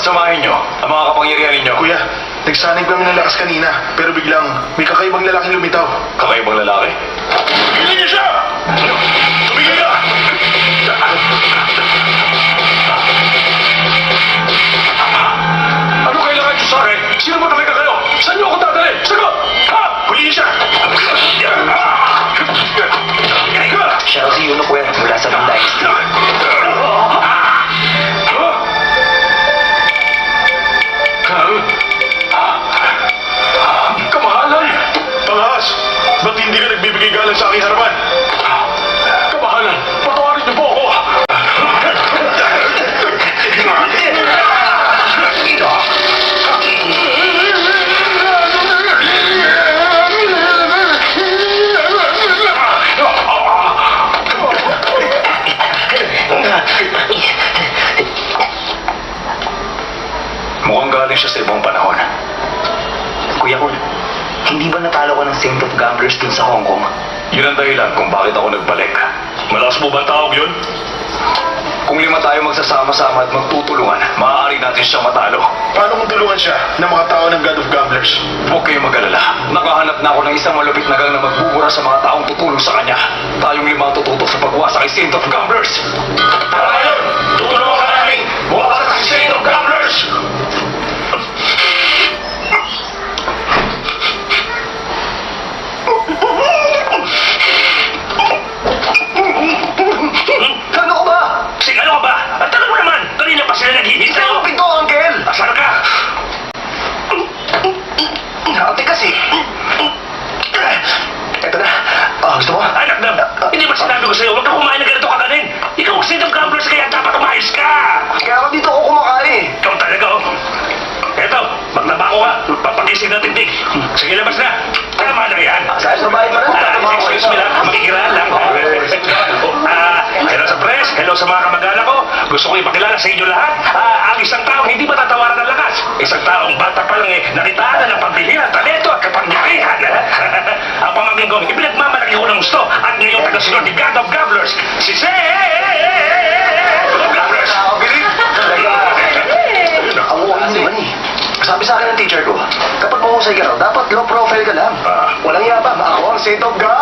pagsamahin nyo ang mga kapangyarihan ninyo. Kuya, nagsanib kami ng lakas kanina, pero biglang may kakaibang lalaking lumitaw. Kakaibang lalaki. Tignan niyo siya! Tumigil ka! Ano kailangan nyo sa akin? Sino ba talaga kayo? Saan nyo ako dadalhin? Sagot! Ha? Huliin siya! Siya raw si Yuno, kuya, mula sa Ming Dynasty. Kamahalan! Panghas! Ba't hindi ka nagbibigay galang sa aking harapan? Kamahalan! Patawarin niyo po ako! Mukhang galing siya sa ibang panahon. Kuya Kun, hindi ba natalo ka ng Saint of Gamblers dun sa Hong Kong? Yun ang dahilan kung bakit ako nagbalik. Malakas mo ba ang tawag yun? Kung 5 tayo magsasama-sama at magtutulungan, maaari natin siyang matalo. Paano kung tulungan siya ng mga tao ng God of Gamblers? Huwag kayong mag-alala. Nakahanap na ako ng isang malupit na gang na magbubura sa mga taong tutulong sa kanya. Tayong 5 tututok sa pagwasa kay Saint of Gamblers. Tara ngayon! Tutulungan ka namin! Buwaka sa Saint of Gamblers! Ano ka ba? Ano ka ba? At ano mo naman? Kanina pa sila naghihintay. Isa ang pinto, Uncle! Asar ka! Ate kasi. Eto na. Gusto mo? Anak na, hindi ba sinabi ko sa'yo, huwag ka kumain ng ganito kakanin. Ikaw ang Saint of Gamblers kaya dapat umayos ka. Kaya ako dito ako kumakain. Ikaw talaga, oh. Eto, maglabako ka. Papagising na tindig. Sige, labas na. Tama na yan. Saan sa bahay pa rin? Excuse me lang, makikiraan lang. Hello sa press, hello sa mga kamag-anak ko. Gusto ko ipakilala sa inyo lahat. Ang isang taong hindi matatawaran ng lakas. Isang taong bata pa lang nakitaan na ng pagbilihan, talento at kapangyarihan. Ang pamangkin ko, ipinagmamalaki ko ng gusto. At ngayong tagasunod ni God of Gamblers, si Saint of Gamblers. Bilig! Ang uwan naman eh. Sabi sa akin ng teacher ko, kapag mahusay ka raw, dapat low profile ka lang. Walang yabang, ako ang Saint of Gamblers!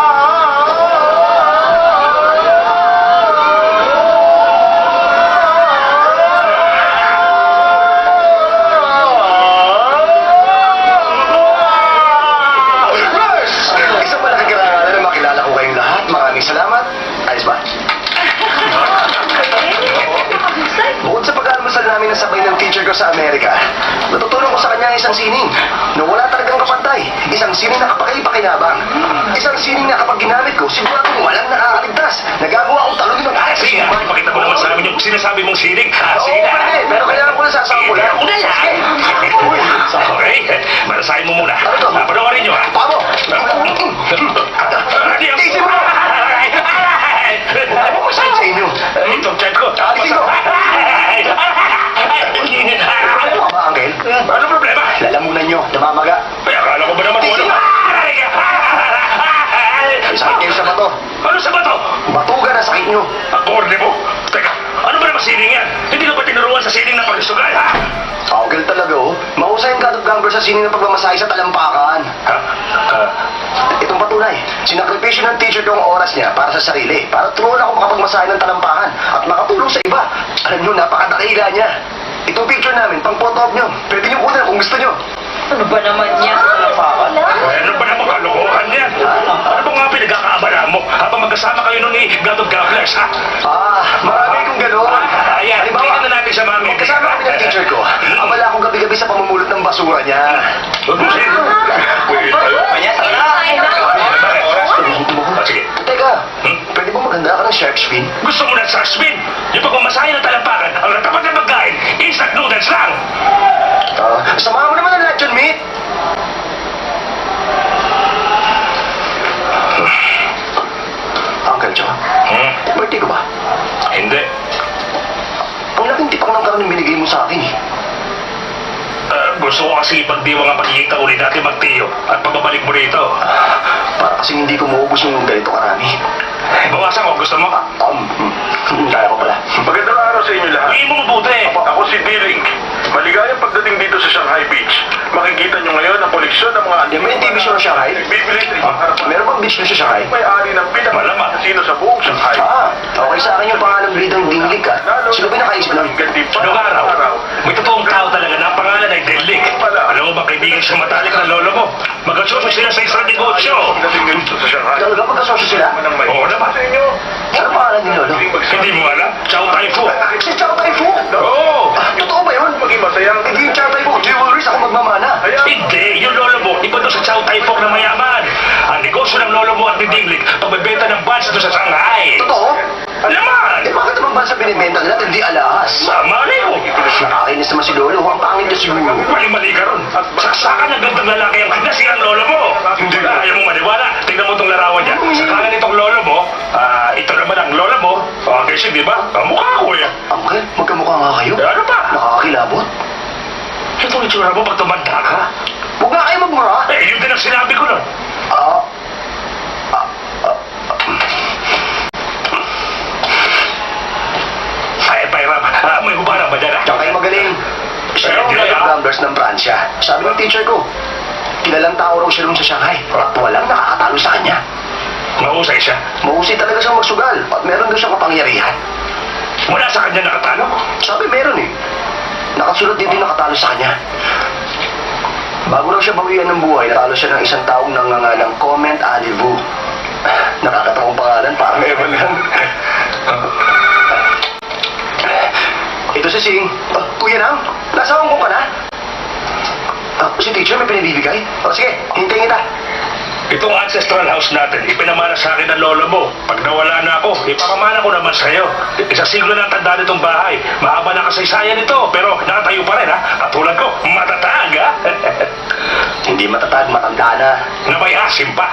Isang malaking karangalan na makilala ko kayong lahat. Maraming salamat. Ayos ba? Bukod sa pag-almusal namin na sabay ng teacher ko sa Amerika, natutunan ko sa kanya ang isang sining na wala talagang kapantay. Isang sining na kapakaipakinabang. Isang sining na kapag ginamit ko, siguradong walang nakakaligtas. Nagagawa akong talunin ng alas. Sige, ipakita mo naman sa amin yung sinasabi mong sinig. Oo, pwede. Pero kailangan ko na sasampulan. Ako na lang. Okay, marasahin mo muna. Ano to? Panoorin nyo, ha? Pamo! Easy mo! Ano ko sa inyo? Ito, chat ko. Alisin mo! Ano ka ba, Uncle? Ano problema? Lalamunan nyo, namamaga. Ay, akala ko ba naman kung ano? Sakit kayo sa bato. Ano sa bato? Batuga na sakit nyo. Akorde mo. Teka, ano ba naman sining yan? Hindi ka ba tinuruan sa sining ng pagsugal, ha? Uncle talaga, oh. Mahusay ang God of Gamblers sa sining ng pagmamasahe sa talampakan. Ha? Itong patunay, sinakripisyo ng teacher ko ang oras niya para sa sarili, para turuan ako makapagmasahe ng talampakan at makatulong sa iba. Alam nyo, napakadakila niya. Itong picture namin, pang photo op nyo. Pwede nyo kunan kung gusto nyo. Ano ba naman yan? Talampakan? Ano ba naman kalokohan yan? Ano ba nga pinagkakaabala mo habang magkasama kayo nun ni God of Gamblers, ha? Marami kong gano'n. Ayan, tingnan na natin sa mami. Magkasama kami ng teacher ko. Abala akong gabi-gabi sa pamumulot ng basura niya. Sige. Teka, pwede ba maganda ka ng shark fin? Gusto mo na sa spin? Yung pagmamasahe ng talampakan, ang natapat na pagkain, instant noodles lang! Samahan mo naman ang luncheon meat. Uncle Joe, birthday ko ba? Hindi. Ang laking tipak ng karang binigay mo sa akin eh. Gusto ko kasi ipagdiwang ang pagiging kauli natin magtiyo at pagbabalik mo rito. Para kasing hindi ko maubos yung ganito karami. Bawasan ko, gusto mo? Kaya ko pala. Magandang araw sa inyo lahat. Hindi mo mabuti. Ako si Billing. Maligaw mga Di ba yung TV show na Shanghai? Bibili Meron bang beach doon sa Shanghai? May-ari ng Malamang. pinaka-sino sa buong Shanghai. Okay sa akin yung pangalan bidang Dinglik Sino ba nakaisip nun? Noong araw, may totoong tao talaga na ang pangalan ay Delik. Alam mo ba, kaibigan siya matalik ng lolo mo? Mag-asosyo sila sa isang negosyo. Sa Shanghai. Talaga magkasosyo sila? Oo naman. Sa inyo. Ano pangalan ni Lolo? Hindi mo alam? Chow Tai Fu. Si Chow Tai Fu? Oo. Totoo ba yun? Maging masayang. Hindi yung Chow Tai Fu. Jewelries ako magmamana. Hindi, yung lolo mo, iba doon sa Chow Tai Fu na mayaman. Ang negosyo ng lolo mo at ni Dinglik, pagbebenta ng buds doon sa Shanghai. Totoo? Alaman! Eh bakit naman ba sa binibenta nila at hindi alahas? Malay mo. Nakakainis naman si Lolo. Ang pangit niya siguro. Mali-mali ka ron. Saksakan ng gandang lalaki ang nasi ang lolo mo. Hindi ka. Ayaw mo maniwala. Tingnan mo itong larawan niya. Saksakan itong lolo mo. Ito naman ang lola mo. Kasi di ba? Mukha ko eh. Uncle, magkamukha nga kayo. Ano ba? Nakakakilabot. Itong itsura mo pag tumanda ka. Huwag nga kayo magmura. Yun din ang sinabi ko nun. Ah, Ay, Bayram, may hubarang ba dyan? Diyan kayo magaling. Siya yung Hindi, head of ah. gamblers ng Pransya. Sabi ng teacher ko, kilalang tao raw siya rin sa Shanghai at walang nakakatalo sa kanya. Mahusay siya. Mahusay talaga siyang magsugal at meron daw siyang kapangyarihan. Wala sa kanya nakatalo. Sabi meron eh. Nakasunod din nakatalo sa kanya. Bago raw siya bawian ng buhay, natalo siya ng isang taong nangangalang Comment Alivu. Nakakatawang pangalan, parang Evan lang. Ito si Sing. Kuya Nang, nasa Hong Kong ka na? Si teacher may pinibibigay? Sige, hintayin kita. Itong ancestral house natin, ipinamana sa akin ng lolo mo. Pag nawala na ako, ipamamana ko naman sa'yo. Isang siglo na ang tanda nitong bahay. Mahaba na kasaysayan ito, pero nakatayo pa rin ha. Katulad ko, matatag ha. Hindi matatag, matanda na. Na may asim pa.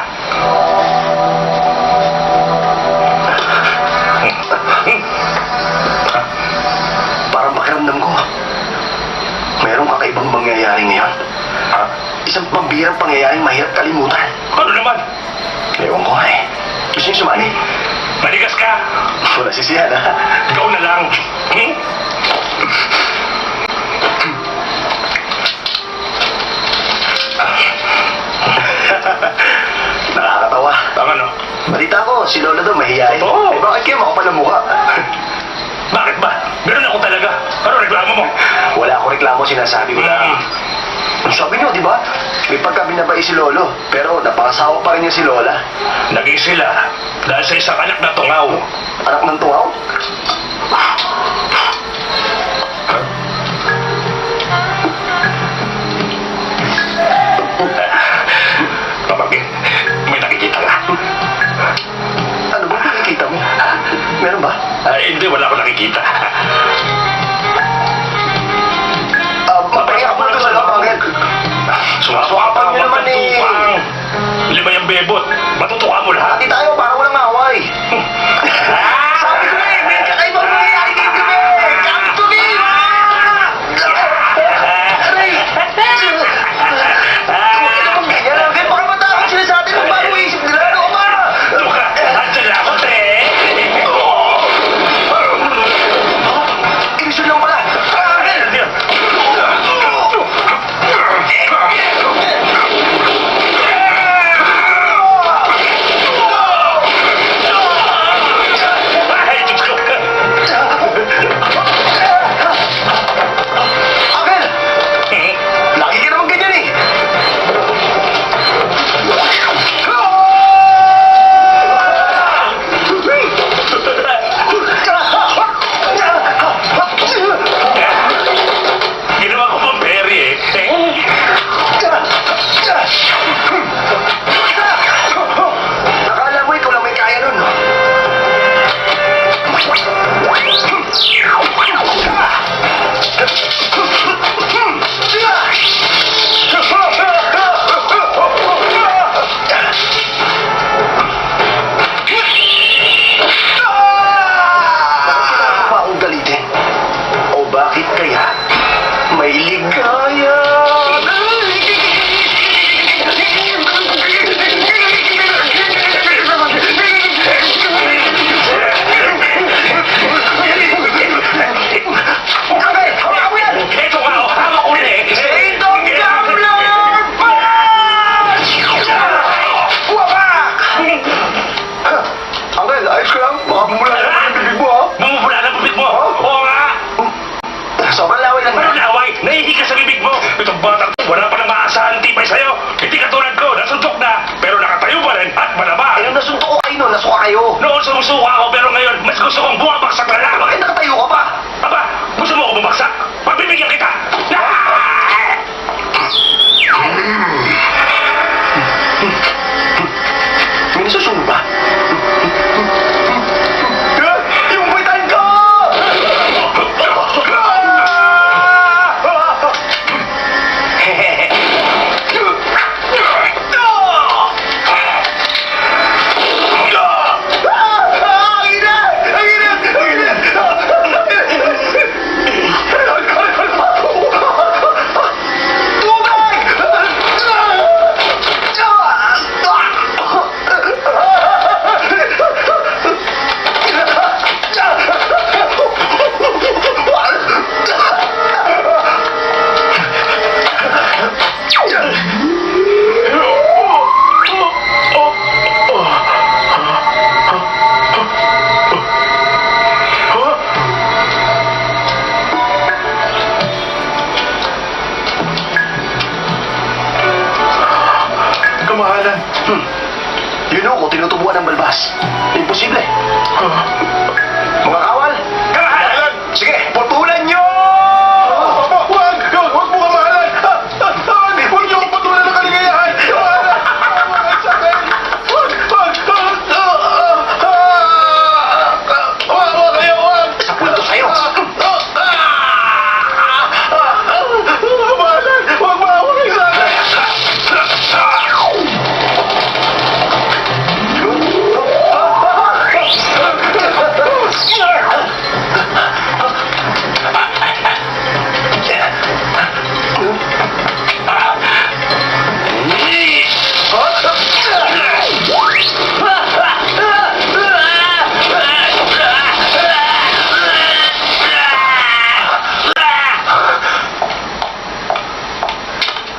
Parang pakiramdam ko. Merong kakaibang mangyayari ngayon. Isang pambihirang pangyayaring mahirap kalimutan. Ano naman? Ewan ko nga eh. Gusto niyo sumali? Manigas ka. Wala sisihan ha. Ikaw na lang. Hmm? Nakakatawa. Ang ano? Balita ko, si Lola daw mahihayin. Oo. Eh bakit kayo makapal ng mukha? Bakit ba? Ganun ako talaga. Ano reklamo mo? Wala akong reklamo, sinasabi ko lang. Ang sabi niyo, di ba? May pagkabinabay si Lolo, pero napakasawa pa rin niya si Lola. Naging sila dahil sa isang anak na tungaw. Anak ng tungaw? Pamangkin, may nakikita ka. Ano ba nakikita mo? Meron ba? Hindi, wala akong nakikita. Mapahiya mo na sa lapangan. Sumaswapang Niyo naman eh. magkatupang. Lima yung bebot. Matutuwa mo lahat. Hati tayo, parang walang away. Sabi ko na eh, may kakaibang mangyayari kayo gabi. Sabi ko na eh. Aray! Huwag ka naman ganyan. Hanggang baka matakot sila sa atin kung bago isip nila. Ano ba? Luka, andyan na ako, te. Ilusyon lang pala. noon sumusuka ako pero ngayon mas gusto kong bumabagsak na lang. Bakit nakatayo ka pa? Aba, gusto mo ako bumagsak? Pagbibigyan kita! May nasusunod ba? Yung buwitan ko! Kamahalan. Yun ako, tinutubuan ng balbas. Imposible. Mga kawal, Kamahalan! sige, putulan nyo! Huwag mo kamahalan. Huwag niyo akong patulan ng kaligayahan. Kamahalan. Huwag sa akin. Huwag kayo, huwag. Sa punto sa'yo. Kamahalan, huwag maawag kayo sa akin.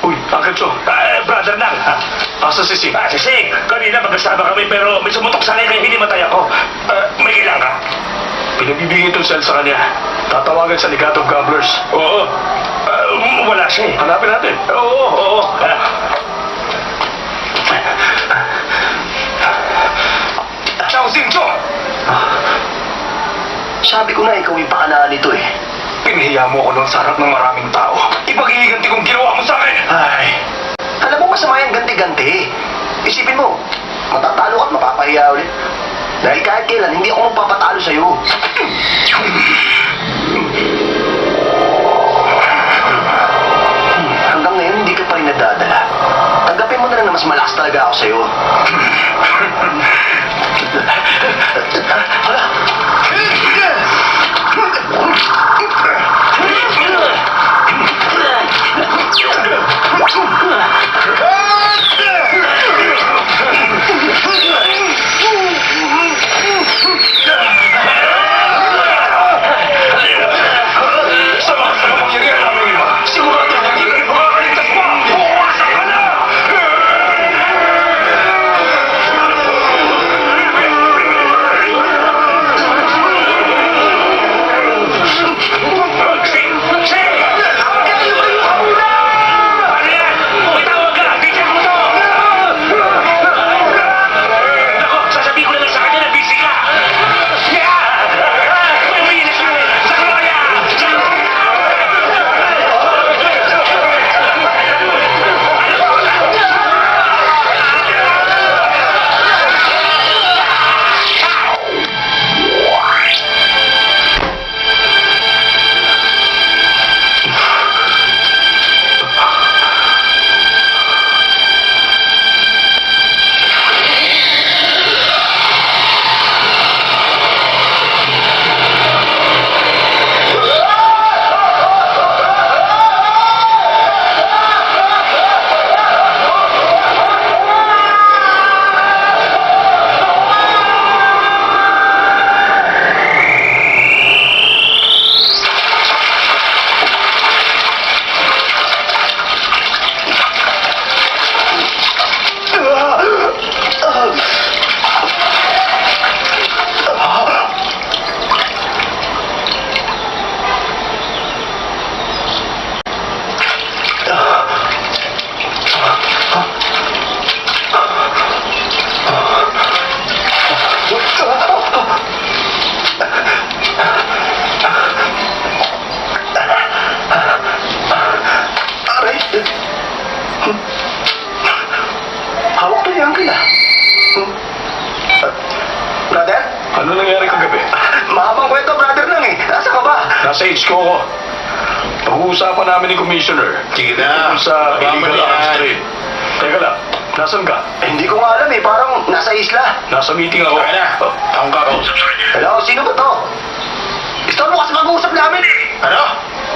Uy, Uncle Joe. Brother lang. Asa si Sing? Sisig, kanina magkasama kami pero may sumutok sa akin kaya hindi matay ako. May kailangan ka? Pinagbibigay itong cell sa kanya. Tatawagan sa Legato Gamblers. Oo. Wala siya eh. Hanapin natin. Oo. Ciao, Singcho! Sabi ko na ikaw yung pakanaan nito eh. Pinahiya mo ako noon sa harap ng maraming tao. Ipaghihiganti kong ginawa mo sa akin! Ay, alam mo masama yung ganti-ganti. Isipin mo, matatalo ka at mapapahiya ulit. Dahil kahit kailan, hindi ako magpapatalo sa'yo. Hanggang ngayon, hindi ka pa rin nadadala. Tanggapin mo na lang na mas malakas talaga ako sa'yo. Hala! Sa mga pangyarihan namin iba, sigurado hindi ka rin makakaligtas pa! Buwasan ka na! Nasa HQ ko. Pag-uusapan namin ni Commissioner. Sige na. Tungkol sa Baba mo illegal na arms yan. trade. Teka lang, nasan ka? Hindi ko nga alam eh, parang nasa isla. Nasa meeting ako. Okay na. Akong kakausap sa kanya. Hello, sino ba to? Gusto mo kasi mag-uusap namin eh. Ano?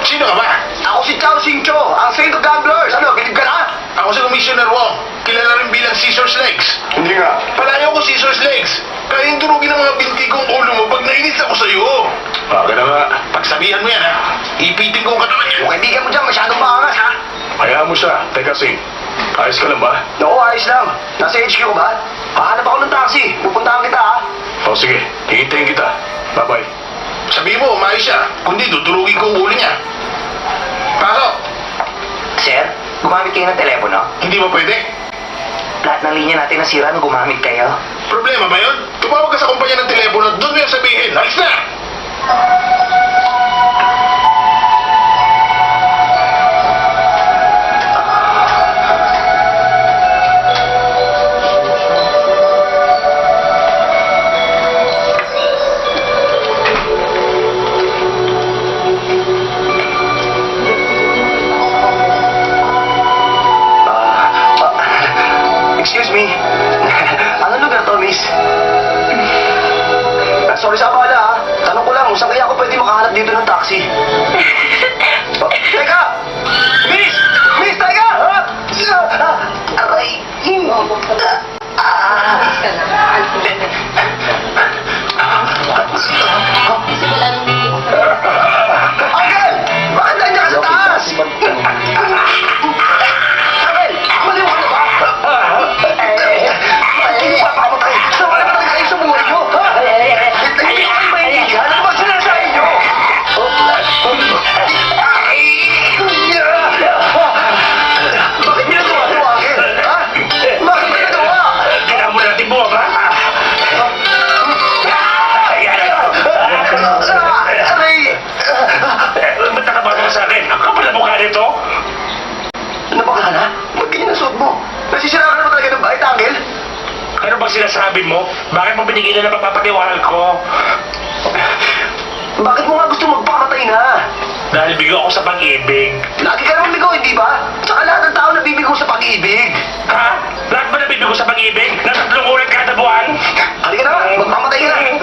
Sino ka ba? Ako si Chao Xingcho, ang Saint of Gamblers. Ano, bilib ka na? Ako si Commissioner Wong. Kilala rin bilang Caesar's Legs. Hindi nga. Palayo ko Caesar's Legs. Kaya yung durugin ng mga binti kong ulo mo pag nainis ako sa'yo. Bakit na nga? Pagsabihan mo yan, ha? Ipitin ko ang katawan niya. Yung kaibigan mo dyan, masyadong maangas ha? Hayaan mo siya. Teka, Sing. Ayos ka lang ba? Oo, ayos lang. Nasa HQ ko ba? Hahanap ako ng taxi. Pupuntahan kita ha? O sige, hihintayin kita. Bye-bye. Sabihin mo, umayos siya. Kundi, dudurugin ko ang ulo niya. Pasok. Sir, gumamit kayo ng telepono? Hindi ba pwede? Lahat ng linya natin nasira nung gumamit kayo. Problema ba yun? Tumawag ka sa kumpanya ng telepono at doon mo yung sabihin. Alis na! Excuse me. Anong lugar to, miss? Sorry sa abala, ha? Tanong ko lang, saan kaya ako pwede makahanap dito ng taxi? Teka! Miss! Miss, teka! Ha? Aray! Uncle! Bakit nandiyan ka sa taas? Uncle! Maliw ka na ba? Hindi pa pakamatay. Sama na talaga kayo sa buhay nyo, ha? Hindi ko kayo mahihigan. Ano ba sinasabi nyo? Bakit ginagawa ito, Uncle? Ha? Bakit ginagawa? Kailangan mo natin buwa ba? Aray! Ba't nakabato ka sa akin? Ang kapal na mukha nito? Ano ba ka na? Ba't ganyan ang suot mo? Nasisira ka na ba talaga ng bait, Uncle? Ano bang sinasabi mo? Bakit mo binigyan na ng pagpapatiwala ko? Bakit mo nga gusto magpakamatay na? Dahil bigo ako sa pag-ibig. Lagi ka naman bigo, hindi ba? Tsaka lahat ng tao nabibigo sa pag-ibig. Ha? Lahat ba nabibigo sa pag-ibig? Na 3 ulit kada buwan? Halika na, magpamatay ka na.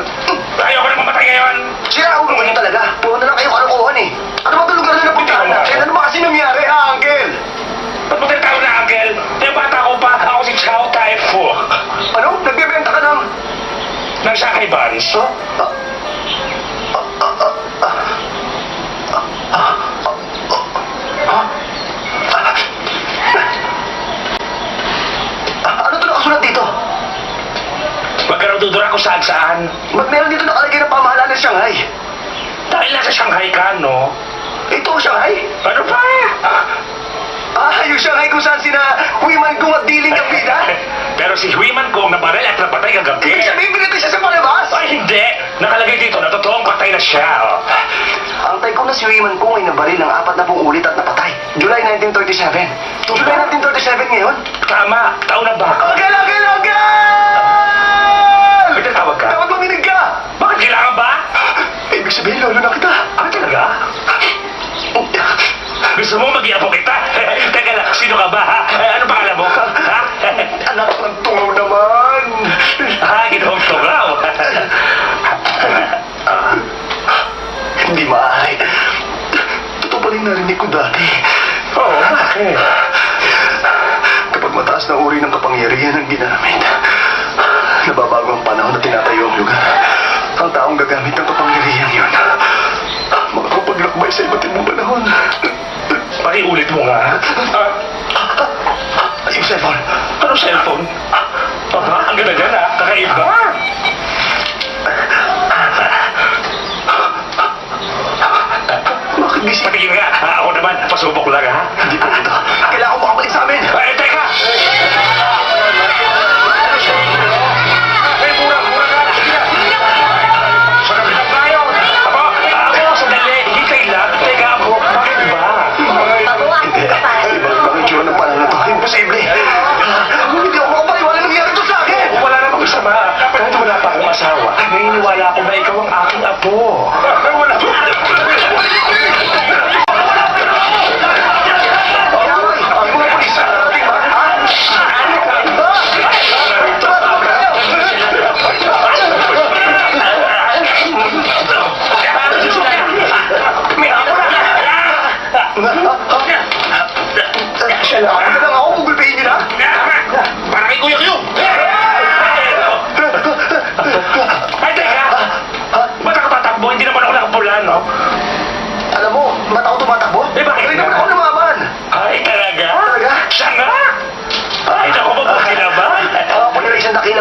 Ayoko na mamatay ngayon. Sira ulo kayo talaga. Puro na lang kayo kalokohan eh. Ano ba itong lugar na napuntahan natin? Ano ba kasi nangyari, ha, Uncle? Ba't mo tinatawag na uncle? Yung bata ko pa, ako si Chow Tai Fu. Ano? Nagbebenta ka ng... Nang Shanghai Buns. Ano to nakasulat dito? Huwag ka nang dudura kung saan. Ba't meron dito nakalagay ng pamahalaan ng Shanghai? Dahil nasa Shanghai ka, no? Ito ang Shanghai? Ano pa? Yung Shanghai kung saan sina Wiman Kung at Diling Gambina? Pero si Huiman Kong nabaril at napatay kagabi. Ibig sabihin, pinatay siya sa palabas? Ay, hindi! Nakalagay dito na totoong patay na siya. Oh. Ang tay ko na si Wiman Kung ay nabaril ng 40 ulit at napatay. July 1937. July 1937 ngayon? Tama, taon na ba? Uncle! May tatawag ka? Dapat makinig ka! Bakit kailangan ba? Ibig sabihin, lolo na kita. Ah, talaga? Gusto mo mag-iapong kita? Teka lang, sino ka ba, ha? Ano pangalan mo? Ha? Anak ng tungaw naman. Ginoong tungaw. Hindi maaari. Totoo pa rin narinig ko dati. Oo, bakit? Kapag mataas na uri ng kapangyarihan ang ginamit, nababago ang panahon na tinatayo ang lugar. Ang taong gagamit ng kapangyarihan yun, makakapaglakbay sa iba't ibang panahon. Pakiulit mo nga. Yung cellphone. Anong cellphone? Ang ganda-ganda, ha? Kakaiba. Bakit gising? Patigil nga. Ako naman, pasubok lang, ha? Hindi po ito. Kailangan mo makabalik sa amin. Ay, teka! Ay, mura ka! Sa kabilang tayo! Ako, sandali! Hintay lang! Teka ako, bakit ba? Ibang itsura ng panahon na to. Imposible. Hindi ako makapaniwala na nangyari to sa akin. Wala namang masama. Kahit wala pa akong asawa, naniniwala ako na ikaw ang aking apo. Wala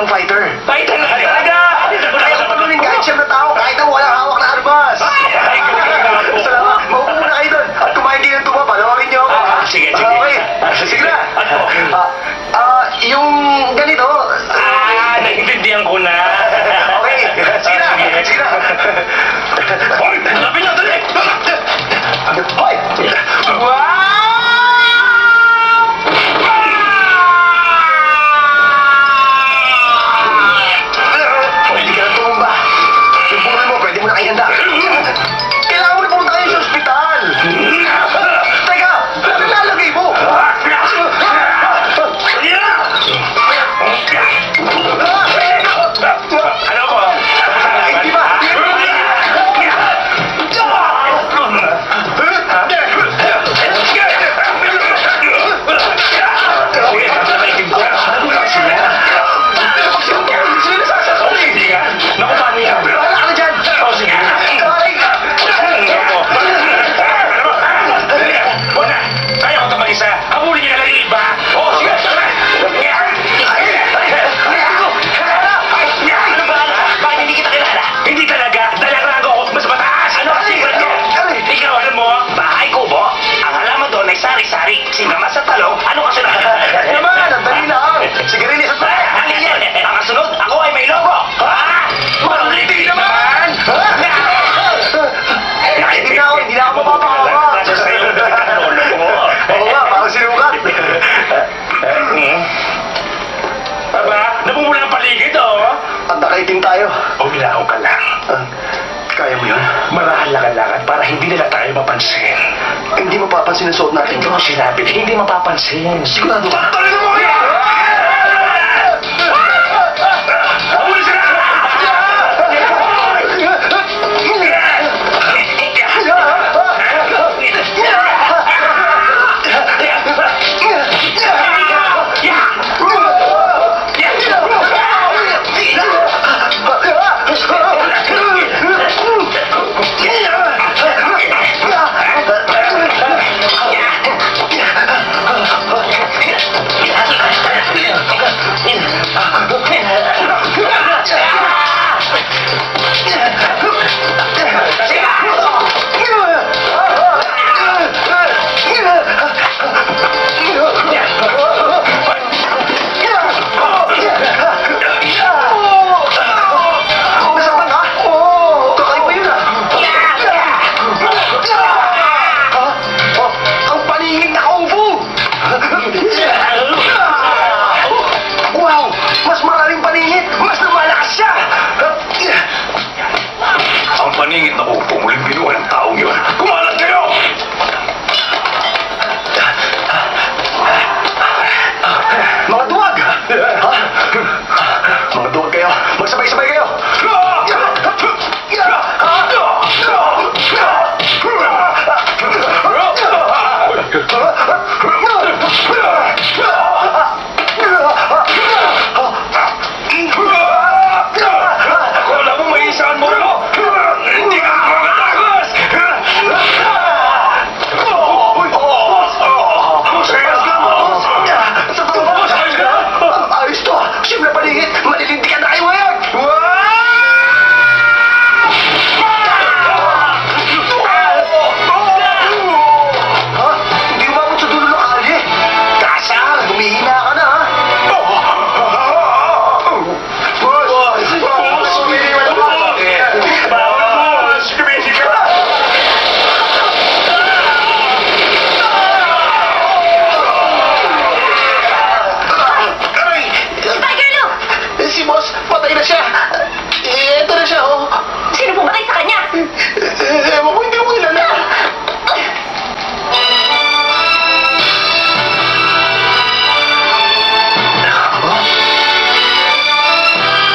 talagang fighter. Ay, talaga! Kaya ko panunin kahit siyam na tao, kahit na walang hawak na armas. Ay, galing. Salamat. Mauuna kayo doon. At kumain kayo ng tuba, panoorin niyo ako. Sige. Okay. Sige na. Yung ganito. Naiintindihan ko na. Okay. Sige na. Sige na. Hoy, labi na, dali! Hoy! Pwede ka na tumumba. Yung burol mo, pwede mo na ihanda. Kailangan mo na pumunta kayo sa ospital. Teka, ano nalagay mo? Ano ko? Hindi ba? Sino nasasasaw? Hindi nga. Naku, paano yan? Wala ka na dyan. O, sige. Aray! Huwag na. Kaya ko ito mag-isa. Habulin niyo na lang yung iba. O, sige. Ano ba? Bakit hindi kita kilala? Hindi talaga. Dalagrago ako mas mataas. Ano ang secret ko? Ikaw, alam mo? Bahay kubo. Ang halaman doon ay sari-sari. Sinama sa talong. Ano kasi na? Naman, ang dali lang. Sigarilis at tayo. Ano yan? Ang kasunod, ako ay may logo. Ha? Marulitin naman! Hindi na ako mapapakawa. Nasa sa'yo ang lolo mo. Oo nga, parang sinukat. Aba, namumula ang paligid, oh. At nakaitim tayo. Umilaw ka lang. Kaya mo yun? Marahal lakad para hindi nila tayo mapansin. Hindi mapapansin ang suot natin. Hindi mo sinabi, hindi mapapansin. Sigurado ba? Talaga mo yan! Huli sila! Nasaktan ka? Oo. Kakaiba yun ah. Ang paningin na kung fu! Wow! Mas maraming paningit! Mas lumalakas siya! Ang paningit na upo, muling binuha ng taong yun. Kumalat kayo! Mga duwag! Ha? Mga duwag kayo! Magsabay-sabay kayo! Akala mo may isaan mo, no? Hindi ka makakatagos! Serious ka, boss? Sa totoo ba? Serious ka? Ayos to! Siyem na paningit! Malilintikan na kayo ngayon! Ha? Hindi umabot sa dulo ng kalye! Kasar! Humihina ka na ha! Boss, gumising ka! Tiger Lu! Si boss, patay na siya! Eto na siya, oh! Sino pumatay sa kanya? Ewan ko, hindi ko kilala!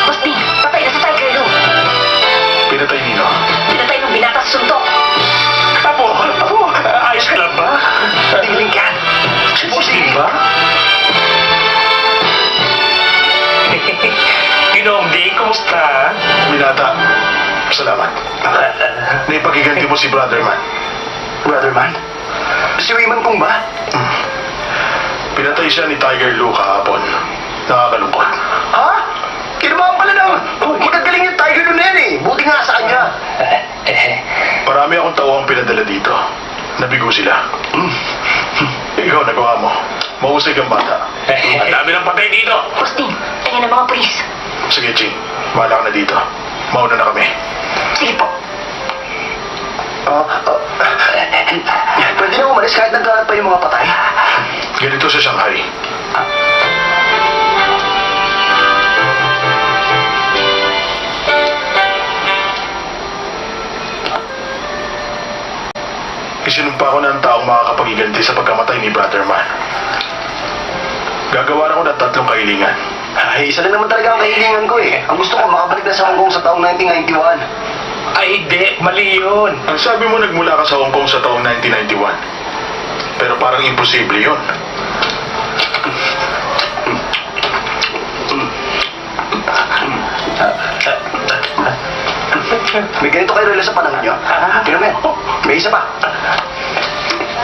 Basti, patay na si Tiger Lu. Pinatay nino. Pinatay ng binata sa suntok. Apo, ayos ka lang ba? Tingling ka! Posible ba? Ginomdi, kumusta? Binata, salamat. Naipagiganti mo si Brother Man. Brother man? Si Wayman Kung ba? Pinatay siya ni Tiger Lu kahapon. Nakakalungkot. Ha? Tinumahan pala ng magagaling yung Tiger nun na yan eh. Buti nga sa kanya. Marami akong tauhang pinadala dito. Nabigo sila. Ikaw, nagawa mo. Mahusay kang bata. Ang dami ng patay dito. Boss Ding, tingnan ng mga pulis. Sige, Ching. Bahala ka na dito. Mauna na kami. Sige po. Pwede na umalis kahit nagkalat pa yung mga patay. Ganito sa Shanghai. Isinumpa ko na ang taong makakapagiganti sa pagkamatay ni Brother Man. Gagawa ako ng 3 kahilingan. Ay, isa lang naman talaga ang kahilingan ko eh. Ang gusto ko makabalik na sa Hong Kong sa taong 1991. Ay, hindi. Mali yun. Ang sabi mo nagmula ka sa Hong Kong sa taong 1991. Pero parang imposible yun. May ganito kayo relo sa panahon nyo. Tingnan mo yan. May isa pa.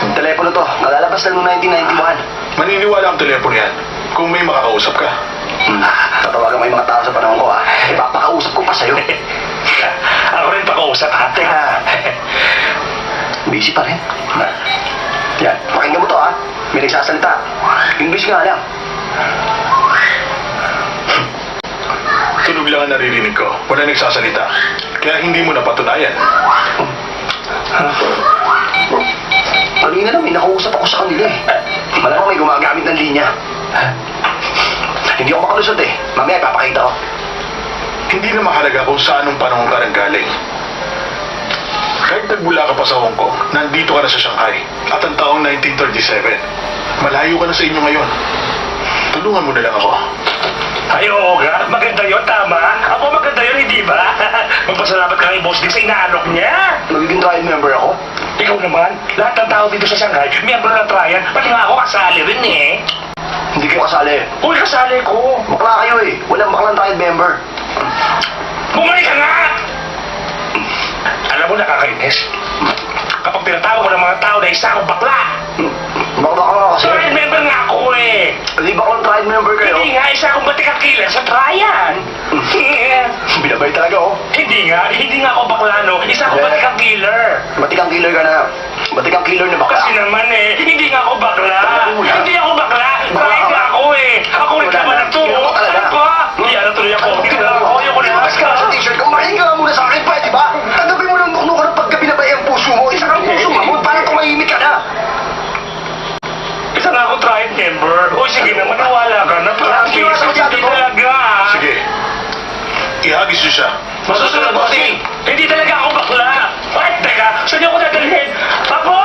Yung telepono to, nalalabas na noong 1991. Maniniwala ang telepono yan kung may makakausap ka. Tatawagan mo yung mga tao sa panahon ko ha. Ipapakausap ko pa sa'yo. Ako rin pakausap, ate. Busy pa rin. Yan, pakinggan mo to ha. May nagsasalita. English nga lang. Tunog lang ang naririnig ko. Wala nagsasalita. Kaya hindi mo napatunayan. Kanina na may nakausap ako sa kanila eh. Malamang may gumagamit ng linya. Hindi ako makalusot eh. Mamaya ipapakita ko. Hindi na mahalaga kung saan ang panahon ka nanggaling. Kahit nagmula ka pa sa Hong Kong, nandito ka na sa Shanghai. At ang taong 1937, malayo ka na sa inyo ngayon. Tulungan mo na lang ako. Ay, oo nga. Maganda yun, tama. Ako maganda yun, hindi ba? Magpasalamat ka kay Boss Ding sa inaalok niya. Magiging trial member ako. Ikaw naman, lahat ng tao dito sa Shanghai, miyembro ng trial. Pati nga ako kasali rin eh. Hindi kayo kasali. Uy, kasali ko. Bakla kayo eh. Walang baklang trial member. Bumalik ka nga! Alam mo, nakakainis. Kapag pinatawag mo ng mga tao na isa akong bakla. Bakla ka nga kasi. Trial member nga ako eh. Hindi baklang trial member kayo. Hindi nga, isa akong batikang killer sa trial. Binabay talaga oh. Hindi nga ako bakla, no. Isa akong batikang killer. Batikang killer ka na. Batikang killer na bakla. Kasi naman eh, hindi nga ako bakla. Wala. Hindi ako bakla. Bakla nga ako eh. Ako rin Wala naman na. ang to. Hindi ako talaga. Ano ba? Iyan na tuloy ako. Hindi na ako. Ayoko na. Mas ka sa t-shirt ko, makinig ka muna sa akin, pwede ba? Tanggapin mo ng bukno ka ng pagka binabay ang puso mo. Isa kang puso mo, parang tumahimik ka na. Isa nga ako trial member. O sige na, maniwala ka na. Promise. Hindi talaga. Sige. Ihagis niyo siya. Masusunod, bossing. Hindi talaga ako bakla. Ay, teka. Saan niyo ako dadalhin? Apo!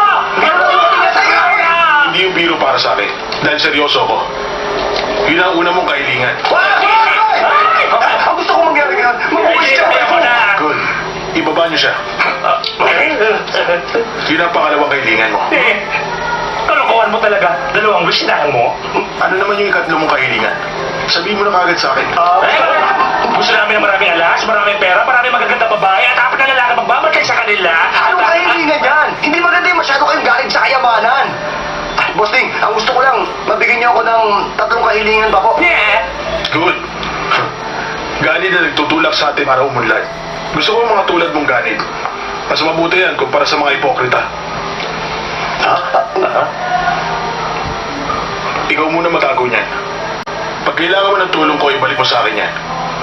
Hindi yung biro para sa akin. Dahil seryoso ako. Yun ang una mong kahilingan. Ang gusto ko mangyari ngayon, mabubulis ka Ayoko na. Good. Ibaba niyo siya. Yun ang pangalawang kahilingan mo. Kalokohan mo talaga. Dalawang wish na mo. Ano naman yung ikatlong mong kahilingan? Sabihin mo na kagad sa akin. Gusto namin ng maraming alas, maraming pera, maraming magaganda babae, at apat na lalaki magbabantay sa kanila. Anong kahilingan yan? Hindi maganda yung masyado kayong galing sa kayamanan. Boss Ding, ang gusto ko lang, mabigyan niyo ako ng 3 kahilingan pa po. Yeah. Good. Ganid na nagtutulak sa atin para umunlad. Gusto ko mga tulad mong ganid. Mas mabuti yan kumpara sa mga hipokrita. Ikaw muna matago niyan. Pag kailangan mo ng tulong ko, ibalik mo sa akin yan.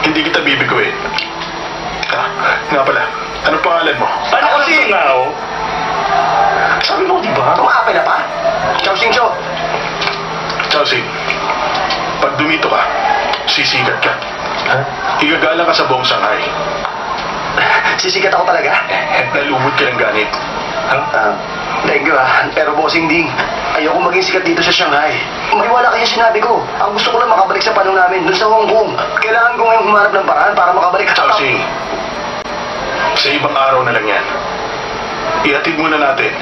Hindi kita bibiguin. Nga pala, anong pangalan mo? Paano ko si Ngao? Sabi mo, di ba? Tumakapin na pa? Chow Sing Cho. Chelsea, pag dumito ka, sisigat ka. Igagalang ka sa buong Shanghai. Sisikat ako talaga. Nalumod ka ng ganit. Thank you Pero bossing Ding, ayoko maging sikat dito sa Shanghai. Maniwala kayo sinabi ko. Ang gusto ko lang makabalik sa panahon namin dun sa Hong Kong. Kailangan ko ngayong humarap ng paraan para makabalik. Chelsea, sa ibang araw na lang yan. Ihatid muna natin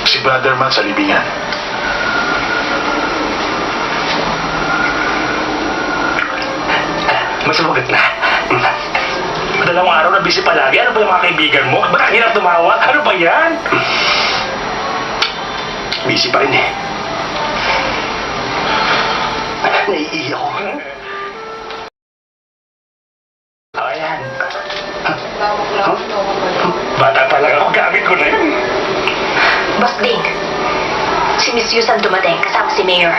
si Brother Man sa libingan. Mas magat na. Dalawang araw na busy palagi. Ano ba yung mga kaibigan mo? Ba't ang hirap tumawa? Ano ba yan? Busy pa rin eh. Naiiyak ako. Bata pa lang ako, gamit ko na yun. Boss Ding, si Miss Yusan dumating kasama si Mayor.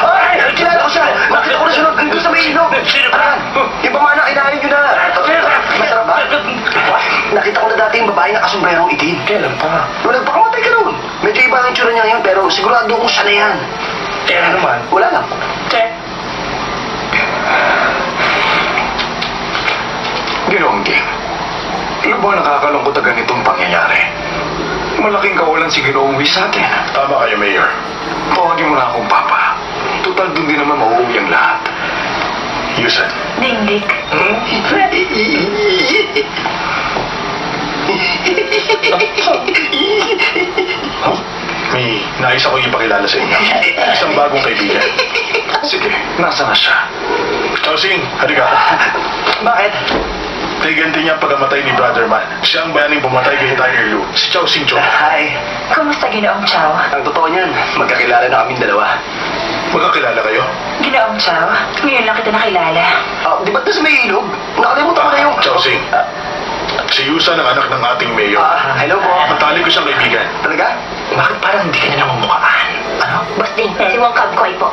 Ay! Kilala ko siya! Nakita ko na siya nandun sa may ilog! Sino ba? Ayan! Yung pamana, kinain nyo na! Masarap ba? Nakita ko na dati yung babae na kasombrerong itim. Kailan pa? Nung nagpakamatay ka noon. Medyo iba ang itsura niya ngayon, pero sigurado kong siya na yan. Kaya naman. Wala lang. Che. Ginoong Ding, lubang nakakalungkot ang ganitong pangyayari. Malaking kawalan si Ginoong Wi sa atin. Tama kayo, Mayor. Tawagin mo na akong Papa. Total dun din naman mauuwi ang lahat. Yusan. Ding-dik. May nais akong ipakilala sa inyo. Isang bagong kaibigan. Sige, nasa na siya? Chowsing, halika. Bakit? Kaiganti niya ang pagkamatay ni Brother Man. Siya ang bayaning pumatay kay Tiger Lu. Si Chowsing Cho. Hi. Kumusta, Ginoong Chow? Ang totoo niyan, magkakilala na kaming dalawa. Magkakilala kayo? Ginoong Chow, ngayon lang kita nakilala. Di ba't na sa may ilog? Nakalimutan ko na yung... Chowsing. Si Yusan ang anak ng ating mayor. Hello po. Matali ko siyang kaibigan. Talaga? Bakit parang hindi ka na namumukhaan? Ano? Boss Ding, si Wong Kab Koy po.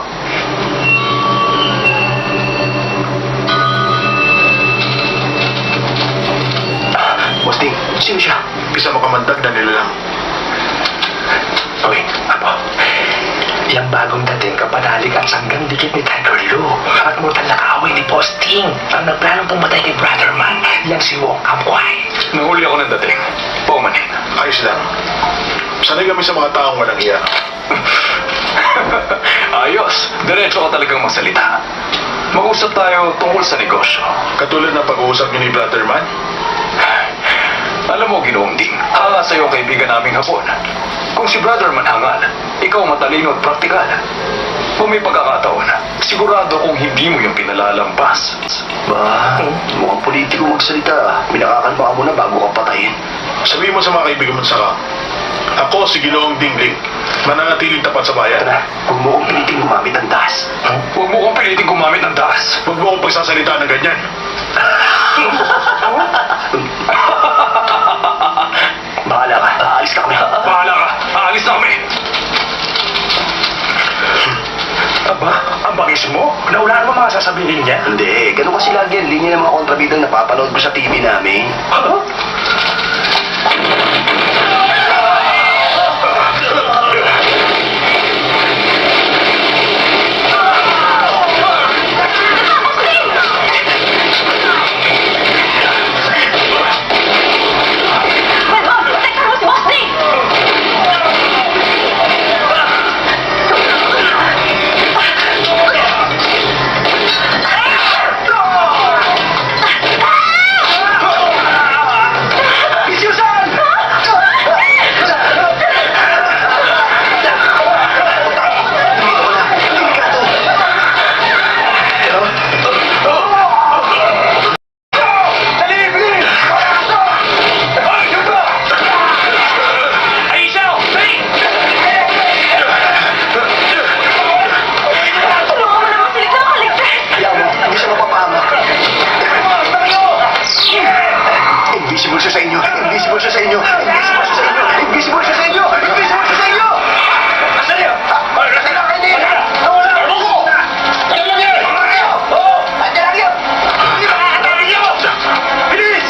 Boss Ding, sino siya? Isa makamandag na nilalang. Uy, Apo. Yang bagong dating kapanalig ang sanggang dikit ni Tiger Lu at mutan na kaaway ni Posting. Ang nagplanong pumatay kay Brother Man, yang si Wong Kamkway. Nahuli ako ng dating. Paumanin. Ayos lang. Sanay kami sa mga taong walang iya. Ayos, diretso ka talagang magsalita. Mag-usap tayo tungkol sa negosyo. Katulad ng pag-uusap niyo ni Brother Man. Alam mo, Ginoong Ding, hanga sa'yo ang kaibigan naming hapon. Kung si Brother man hangal, ikaw matalino at praktikal. Kung may pagkakataon, sigurado kung hindi mo yung pinalalampas. Ba, mukhang politiko magsalita. Minakakalma ka muna bago ka patayin. Sabihin mo sa mga kaibigan mo sa ako si Ginoong Dingling. Mananatiling tapat sa bayan. Huwag mo kong piliting gumamit ng das. Huwag mo kong piliting gumamit ng das. Huwag mo akong pagsasalita ng ganyan. Bahala ka. Aalis ka kami. Bahala ka, aalis na kami. Aba, ang bangis mo? Naulaan mo mga sasabihin niya? Hindi, ganun kasi lagi ang linya ng mga kontrabidang napapanood ko sa TV namin. Huh? Teka mo si Boss Ding! Ay, isaw! Dali! Tulungan mo naman sila na makaligtas! Kaya mo, hindi siya mapapahamak. Invisible siya sa inyo! Invisible siya sa inyo! Invisible siya sa inyo! Invisible siya sa inyo! Invisible siya sa inyo! Asan niya? Nasaan na kayo din? Nawala! Ako! Ayun lang yan! Oo! Andiyan lang yun! Nakakatabi niyo! Bilis!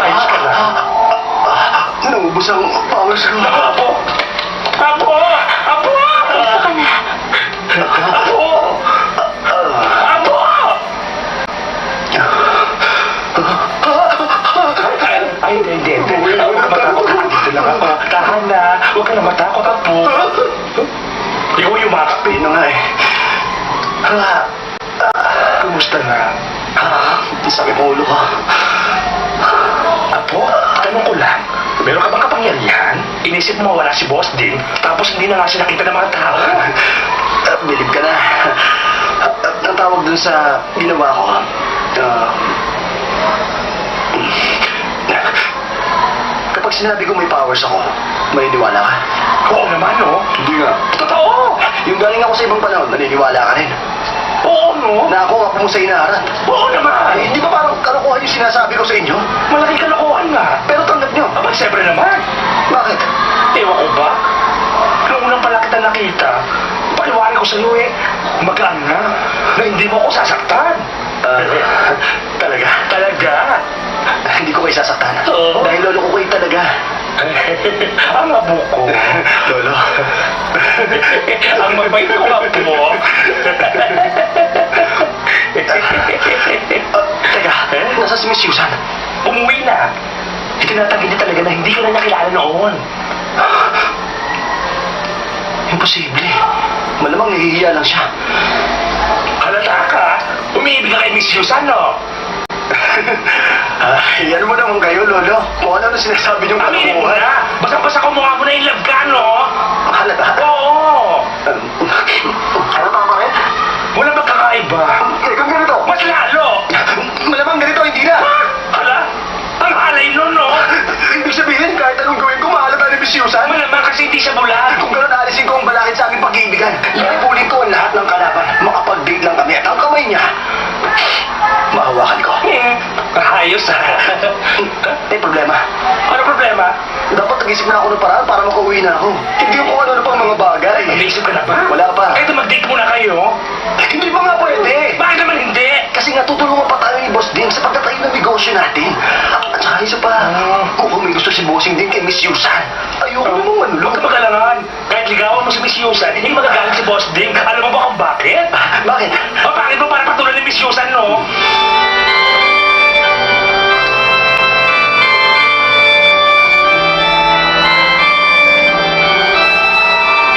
Ayos ka lang. Naubos ang powers ko. Apo! Apo! Apo! Gusto ka na. Apo! Apo! Ay, hindi. Huwag ka na matakot. Dito lang ako. Tahan na. Huwag ka na matakot, Apo. Ikaw yung makapin. Pino nga eh. Kumusta na? Sakit ang ulo ko. Apo, tanong ko lang. Meron ka bang kapangyarihan? Inisip mo wala si Boss Ding, tapos hindi na nga siya nakita ng mga tao. Bilib ka na. Ang tawag dun sa ginawa ko, kapag sinabi ko may powers ako, maniniwala ka? Oo naman, no? Hindi nga. Totoo! Yung galing ako sa ibang panahon, naniniwala ka rin. Oo, no? Na ako mo sa inaharap. Oo naman! Hindi ba parang kalokohan yung sinasabi ko sa inyo? Malaki kalokohan nga. Pero tanggap nyo. Aba, siyempre naman. Bakit? Ewan ko ba? Noong unang pala kita nakita, paliwanag ko sa'yo magaan na hindi mo ako sasaktan. Talaga? Talaga? Hindi ko kayo sasaktan. Oo. Dahil lolo ko kayo talaga. Ang abo ko. Lolo. Ang mabait ko apo. Teka, nasa si Miss Susan? Umuwi na. Itinatanggi niya talaga na hindi ka na nakilala noon. Imposible. Malamang nahihiya lang siya. Halata ka. Umiibig ka kay Miss Susan, no? Yan mo naman kayo, Lolo. Kung ano na sinasabi niyong Aminin mo kalokohan. na. Basta-basta ko mukha mo na yung love ka, no? Halata. Oo. Halata ba rin? Walang magkakaiba. Kung ganito. Mas lalo. Malamang ganito, hindi na. Hala, ang halay nun, no? Ibig sabihin, kahit anong gawin ko, mahalata ni Miss Susan. Malamang kasi hindi siya bulag. Kung gano'n, alisin ko ang balakid sa aming pag-iibigan. Ipulin ko ang lahat ng kalaban. Makapag-date lang kami at ang kamay niya, mahawakan ko. Ayos, ha? May problema. Ano problema? Dapat nag-isip na ako ng paraan para makauwi na ako. Hindi ko ano pang mga bagay. Nag-iisip ka na ba? Wala pa. Eh, di mag-date muna kayo. Hindi ba nga pwede? Bakit naman hindi? Kasi nga tutulungan pa tayo ni Boss Ding sa pagtatayo ng negosyo natin. At saka isa pa, kung may gusto si Bossing din kay Miss Susan, ayoko namang manulog. Huwag ka mag-alangan. Kahit ligawan mo si Miss Susan, hindi magagalit si Boss Ding. Alam mo ba kung bakit? Bakit? Bakit mo para patuloy ni Miss Susan, no?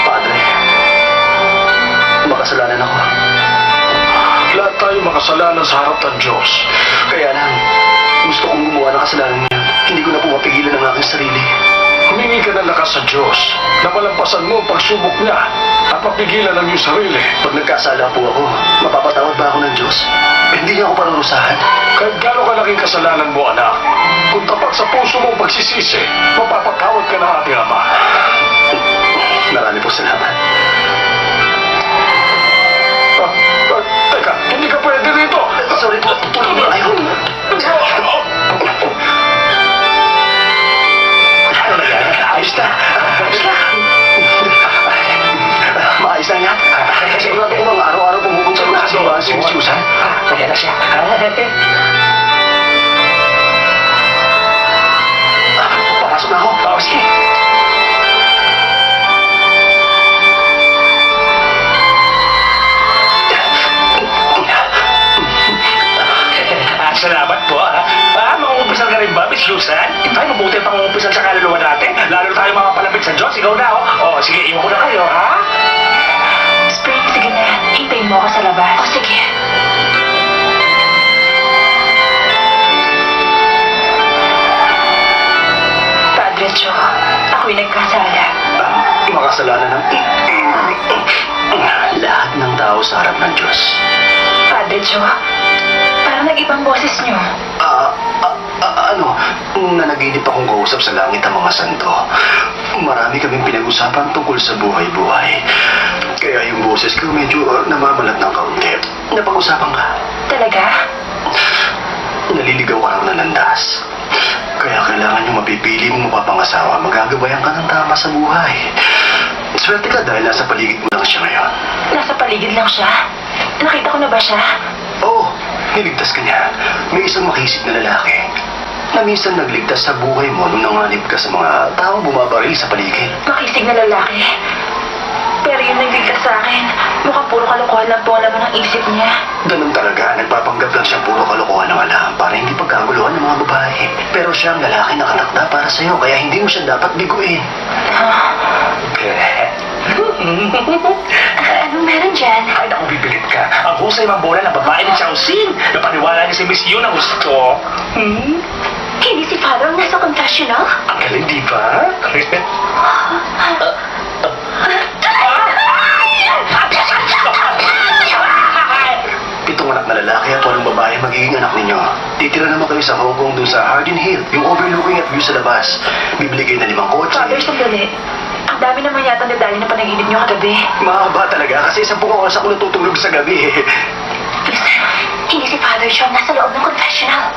Padre, makasalanan ako. Lahat tayo makasalanan sa harap ng Diyos. Kaya lang, gusto kong gumawa ng kasalanan niya. Hindi ko na po mapigilan ang aking sarili. Humingi ka ng lakas sa Diyos na malampasan mo ang pagsubok niya at mapigilan ang iyong sarili. Pag nagkasala po ako, mapapatawad ba ako ng Diyos? Hindi niya ako parurusahan. Kahit gano'ng kalaking kasalanan mo, anak, kung tapat sa puso mo ang pagsisisi, mapapatawad ka ng ating Ama. Marami po salamat. Teka, hindi ka pwede rito. Sorry po, tulong na kayo. Ayos na. Maayos na yan. Sigurado ko bang araw-araw pumupunta ko sa simbahan si Miss Susan. Kaya na siya. Papasok na ako. Oo, sige. Salamat po, ha? Mangungumpisan ka rin ba, Miss Susan? Ay, mabuti ang pangungumpisan sa kaluluwa natin. Lalo na tayo makapalapit sa Diyos. Ikaw na, oh. Sige, iwan ko na kayo, ha? Spring, sige na. Hintayin mo ako sa labas. O, sige. Padre Joe, ako'y nagkasala. Makasalanan ng lahat ng tao sa harap ng Diyos. Padre Joe, parang nag-ibang boses niyo. Nanaginip akong kausap sa langit ang mga santo. Marami kaming pinag-usapan tungkol sa buhay-buhay. Kaya yung boses ko medyo namamalat ng kaunti. Napag-usapan ka. Talaga? Naliligaw ka ng landas. Kaya kailangan yung mapipili mong mapapangasawa. Magagabayan ka ng tama sa buhay. Swerte ka dahil nasa paligid mo lang siya ngayon. Nasa paligid lang siya? Nakita ko na ba siya? Oo, niligtas ka niya. May isang makisig na lalaki na minsan nagligtas sa buhay mo nung nanganib ka sa mga taong bumabaril sa paligid. Makisig na lalaki. Pero yung nagligtas sa akin, mukhang puro kalokohan lang po ang laman ng isip niya. Ganun talaga, nagpapanggap lang siyang puro kalokohan ng alam para hindi pagkaguluhan ng mga babae. Pero siya ang lalaki na katakda para sa'yo, kaya hindi mo siya dapat biguin. Anong meron dyan? Ay, naku, bibilit ka. Ang husay mambola ng babae ni Chowsin. Napaniwala niya si Miss Yu na gusto. Hindi si Father ang nasa confessional? Ang galing, di ba? pitong anak na lalaki at walong babae magiging anak ninyo. Titira naman kayo sa Hong Kong doon sa Hardin Hill, yung overlooking at view sa labas. Bibili kayo ng 5 kotse. Father, sandali. Ang dami naman yata nadali na panaginip niyo kagabi. Mahaba talaga kasi 10 oras ako natutulog sa gabi. Listen, hindi si Father Sean nasa loob ng confessional.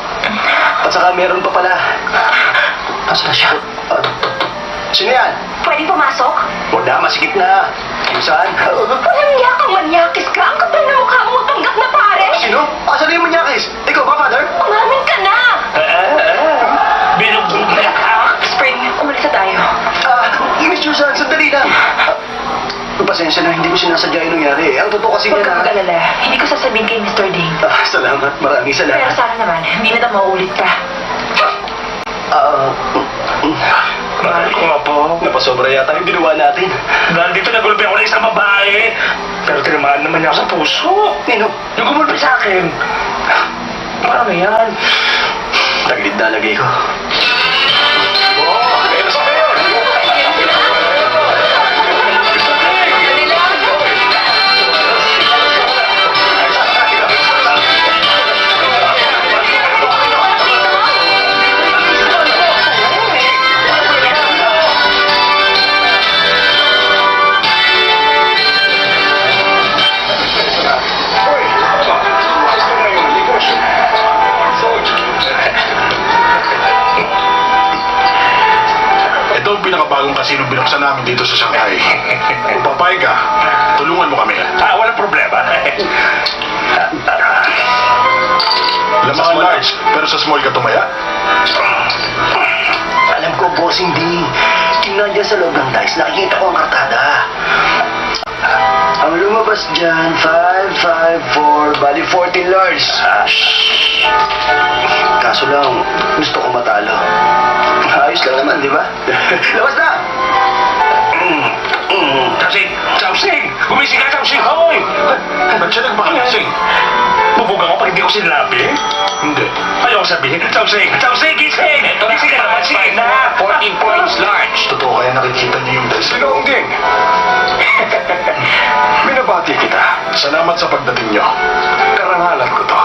At saka meron pa pala. Nasaan siya? Sino yan? Pwede pumasok? Huwag na, masikip na. Yung saan? Walang yakang manyakis ka. Ang kapal na mukha mo tanggap na pare. Sino? Asan yung manyakis? Ikaw ba, Father? Umamin ka na. Binugbog na ka. Spring, umalis na tayo. Miss Susan, sandali lang. Pasensya na, hindi ko sinasadya yung nangyari. Ang totoo kasi Huwag niya ka mag-alala. Hindi ko sasabihin kay Mr. Ding. Salamat, maraming Pero salamat. sana naman, hindi na daw mauulit pa. Mahal ko nga po. Napasobra yata yung ginawa natin. Nandito nagulpi ako ng isang babae. Pero tinamaan naman niya ako sa puso. Nino, Yung gumulpi sa akin. Marami yan. taglit na lagay ko. Ito ang pinakabagong kasino binuksan namin dito sa Shanghai. Kung papayag ka, tulungan mo kami. Walang problema. Lamangan large, pero sa small ka tumaya. Alam ko, bossing Ding. Tingnan dyan sa loob ng dice, nakikita ko ang kartada. Ang lumabas dyan, 5, 5, 4, bali 14 large. Kaso lang, gusto ko matalo. Ayos lang naman, di ba? Labas na! Chowsing! Gumising ka, Chowsing! Hoy! Ba't siya nagpakalasing? Bubuga ko pag hindi ko sinabi? Hindi. Ayaw sabihin. Chowsing! Chowsing! Gising! Gising ka naman! Sige na! 14 points large. Totoo kaya nakikita niyo yung dice. Ginoong Ding. Binabati kita. Salamat sa pagdating niyo. Karangalan ko to.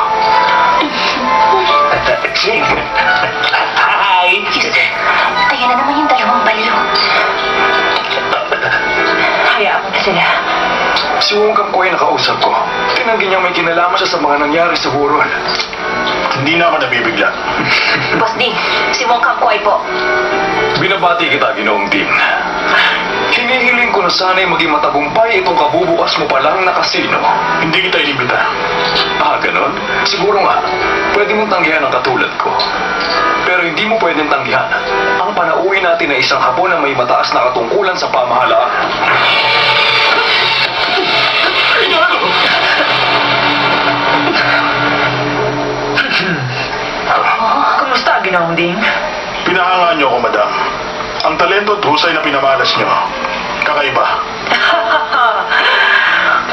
Ching! Hi! Ayan na naman yung dalawang baliw. Hayaan mo na sila. Si Wong Kap ko ay nakausap ko. Tinanggi niya may kinalaman siya sa mga nangyari sa Huron. Hindi na ako nabibigla. Boss Ding, si Wong Kap Kwai po. Binabati kita, Ginoong Ding. Hinihiling ko na sana'y maging matagumpay itong kabubukas mo palang na kasino. Hindi kita inimbita. Ganon? Siguro nga, pwede mong tanggihan ang katulad ko. Pero hindi mo pwedeng tanggihan ang panauwi natin na isang hapon na may mataas na katungkulan sa pamahalaan. Kumusta, Ginoong Ding? Pinahangaan niyo ako, madam. Ang talento at husay na pinamalas niyo. Kakaiba.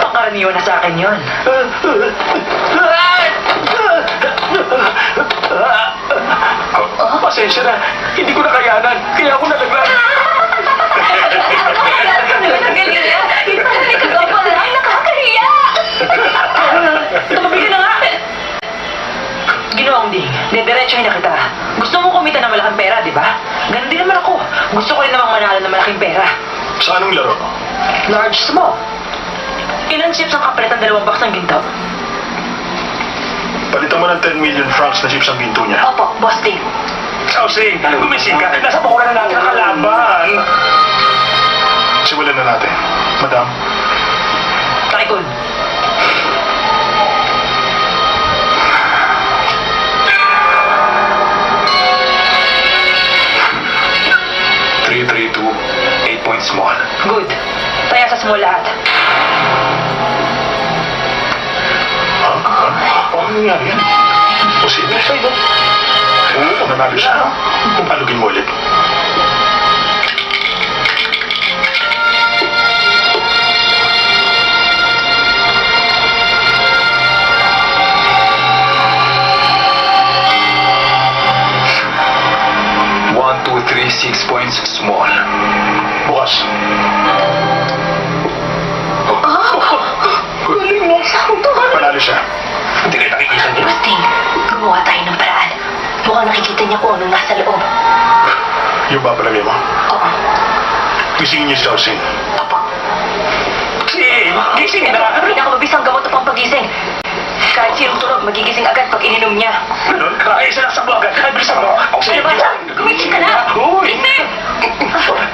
Pangkaraniwan na sa akin yun. Pasensya na, hindi ko nakayanan, kaya ako nalaglag. Tumabi ka na nga! Ginoong Ding, dediretsuhin na kita. Gusto mo kumita ng malaking pera, di ba? Ganun din naman ako. Gusto ko rin namang manalo ng malaking pera. Sa anong laro? Large, small. Ilan chips ang kapalit ng 2 box ng ginto? Palitan mo ng 10 million francs na chips ang ginto niya. Opo, Boss Ding. Chowsing! Gumising ka! Nasa bakuran na natin ang kalaban! Simulan na natin. Madam, Taikon. $3-3-2, 8 points small. Good. Taya sa small lahat. ano nangyari yan? Posible siya, no? Oo, nanalo siya. Palugin mo ulit. One, two, three, 6 points small. Bukas. Galing mo, sakto. Panalo siya. gumawa tayo ng paraan. Mukhang nakikita niya kung anong nasa loob. Yung ba palagay mo? Oo. Gisingin niyo si Shaoxing. Opo. Gising na! Pinakamabisang gamot upang pagising. Kahit sinong tulog, magigising agad pag ininom niya. Ganun? Ay, sinaksak mo agad. Ay, bilisan mo. Ako sa'yo. Ano ba? Gumising ka na! Uy! Gising!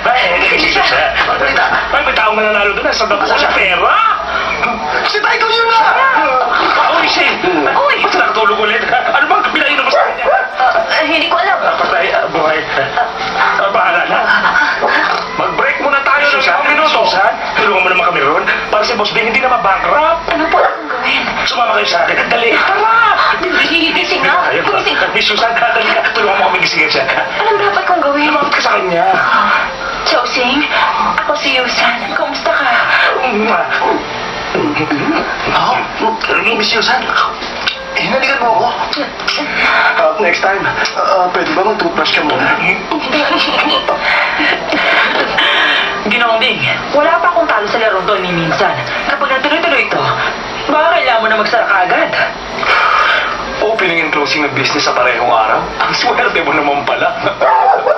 Ay, gising siya. Ay, may taong mananalo doon. Sa bako sa pera. Si Tycoon yun na! Uy, Shane! Uy! Ba't nakatulog ulit? Ano bang pinainom mo sa kanya? Hindi ko alam. Patay, buhay. Bahala na. Mag-break muna tayo ng isang minuto. Susan, tulungan mo naman kami ron. Para si Boss Bing hindi na mabankrupt. Ano po akong gawin? Sumama kayo sa akin. Dali. Tara! Gising na! Ayun, Gumising! Miss Susan, dali ka. Tulungan mo kami gisingin siya. Anong dapat kong gawin? Lumapit ka sa kanya. Chosing, ako si Yusan. Kumusta ka? Miss Yusan, hinalikan mo ako. Next time, pwede ba mag-toothbrush ka muna? Ginoong Ding, wala pa akong talo sa laro to ni minsan. Kapag natuloy-tuloy ito, baka kailangan mo na magsara ka agad. Opening and closing ng business sa parehong araw? Ang swerte mo naman pala.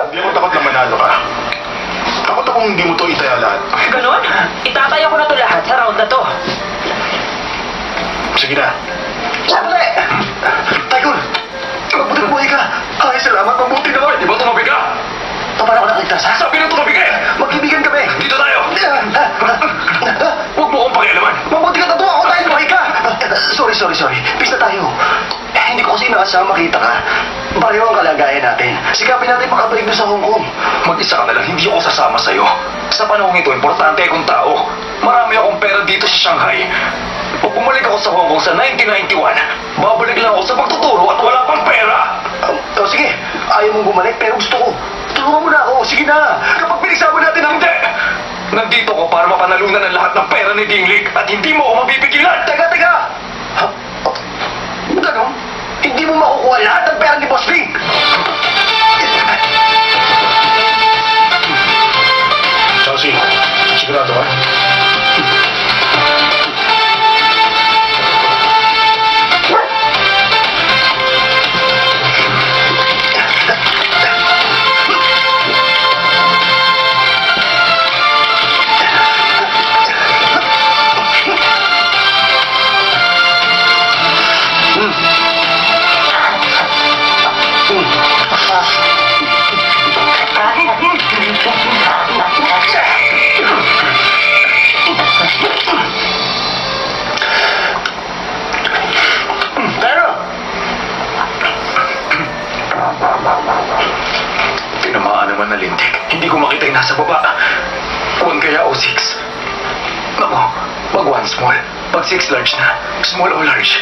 Hindi ako takot na manalo ka. Takot akong hindi mo to itaya lahat. Ganon? Itataya ko na to lahat sa round na to. Sige na. Sandali! Tycoon, mabuti buhay ka. Ay, salamat, mabuti naman. Di ba tumabi ka? Paano ako nakagtas, ha? Sabi na tumabi ka eh! Magkaibigan kami. Dito tayo! Huwag mo akong pakialaman. Mabuti ka tatuwa ako dahil buhay ka. Sorry. Peace na tayo. Hindi ko kasi inaasama makita ka. Pareho ang kalagayan natin. Sikapin natin makabalik doon sa Hong Kong. Mag-isa ka na lang, hindi ako sasama sa'yo. Sa panahong ito, importante akong tao. Marami akong pera dito sa Shanghai. Pag bumalik ako sa Hong Kong sa 1991, babalik lang ako sa pagtuturo at wala pang pera. Sige, ayaw mong bumalik pero gusto ko. Tulungan mo na ako. Sige na. Kapag pinagsama natin ang... Hindi! Nandito ko para mapanalunan ang lahat ng pera ni Dinglik at hindi mo ako mapipigilan. Teka! Ha? Ganon? Hindi mo makukuha lahat ng pera ni Boss Ling. Shaoxing, sigurado ka? Tinamaan naman na lintik. Hindi ko makita yung nasa baba. 1 kaya o 6. Naku, pag 1 small, pag 6 large na, small o large.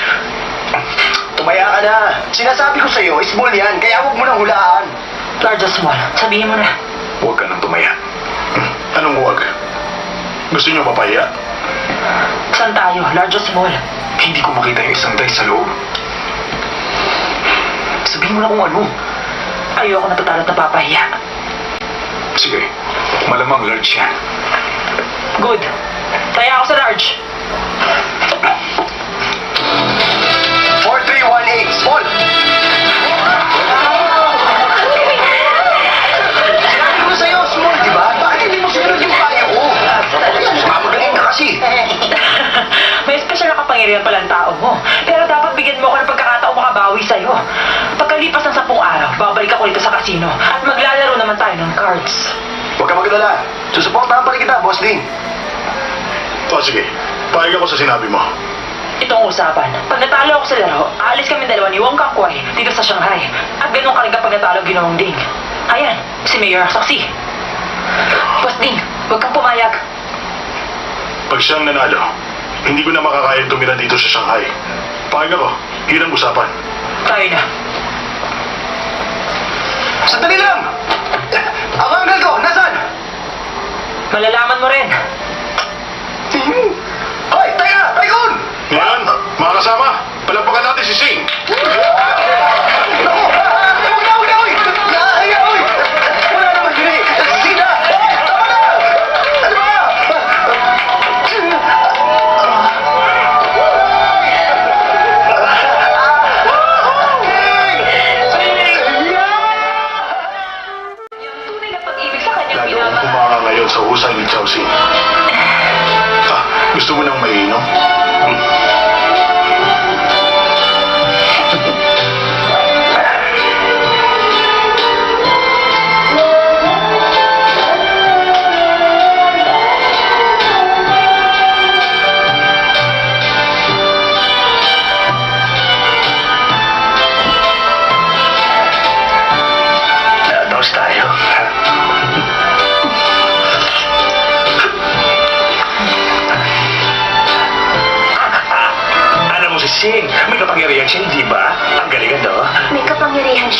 Tumaya ka na. Sinasabi ko sa'yo, small yan. Kaya huwag mo nang hulaan. Large or small, sabihin mo na. Huwag ka nang tumaya. Anong huwag? Gusto niyo mapahiya? Saan tayo? Large or small? Hindi ko makita yung isang dice sa loob. Sabihin mo na kung ano. Ayoko na total at napapahiya. Sige, malamang large yan. Good. Taya ako sa large. 4318, small. Sinabi ko sa'yo, small, di ba? Bakit hindi mo sinunod yung payo ko? Mamagaling ka kasi. May espesyal na kapangyarihan pala ang tao mo. Pero dapat bigyan mo ako ng pagkakataong makabawi sa'yo. Pagkalipas ng 10 araw, babalik ako dito sa casino at maglalaro naman tayo ng cards. Huwag ka magdala. Susuportahan pa rin kita, Boss Ling. O sige, pahig ako sa sinabi mo. Itong usapan, pag natalo ako sa laro, aalis kami dalawa ni Wong Kang-kwai dito sa Shanghai. At ganun ka rin kapag natalo Ginoong Ding. Ayan, si Mayor saksi. Boss Ding, huwag kang pumayag. Pag siyang nanalo, hindi ko na makakayang tumira dito sa Shanghai. Pahig ako, yun ang usapan. Tayo na. Sandali lang! Ang angle ko, nasaan? Malalaman mo rin. Hoy, teka! Tycoon! Ngayon, mga kasama, palapakan natin si Sing. Naku! Huwag na! Hoy! Nahiya! Hoy! Wala naman yun eh! Sige na! Tama na! Ano ba?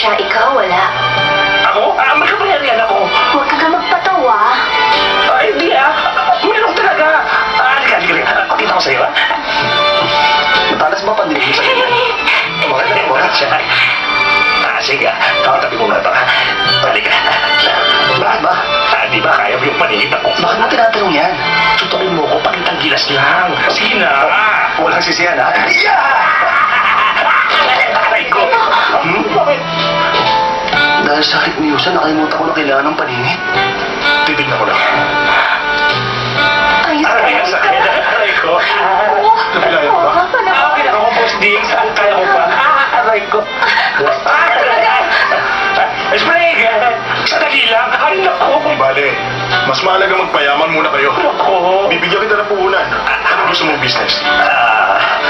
siya, ikaw wala. Ako? May kapangyarihan ako. Huwag ka nga magpatawa. Hindi meron talaga. Halika. Pakita ko sa'yo Matalas ba pandinig mo sa ganyan? Bakit mo siya? Sige, kakatabi mo nga ito. Halika. Bakit ba? Di ba kaya mo yung paningit ako? Bakit mo tinatanong yan? Tutukin mo ko, pakitang gilas lang. Sige na. Walang sisiyan, ha? Aray ko. Bakit? Dahil sa sakit ni Yusan, nakalimutan ko na kailangan ng paningit. Titignan ko lang. Ayos ka. Aray, sakit. Aray ko. Napilayan mo ba? Okay na ako, Boss Ding. Saan kaya ko pa? Aray ko. Spray! Sadali lang. Ay, naku. Bale, mas mahalaga magpayaman muna kayo. Naku. Bibigyan kita ng puhunan. Ano gusto mong business?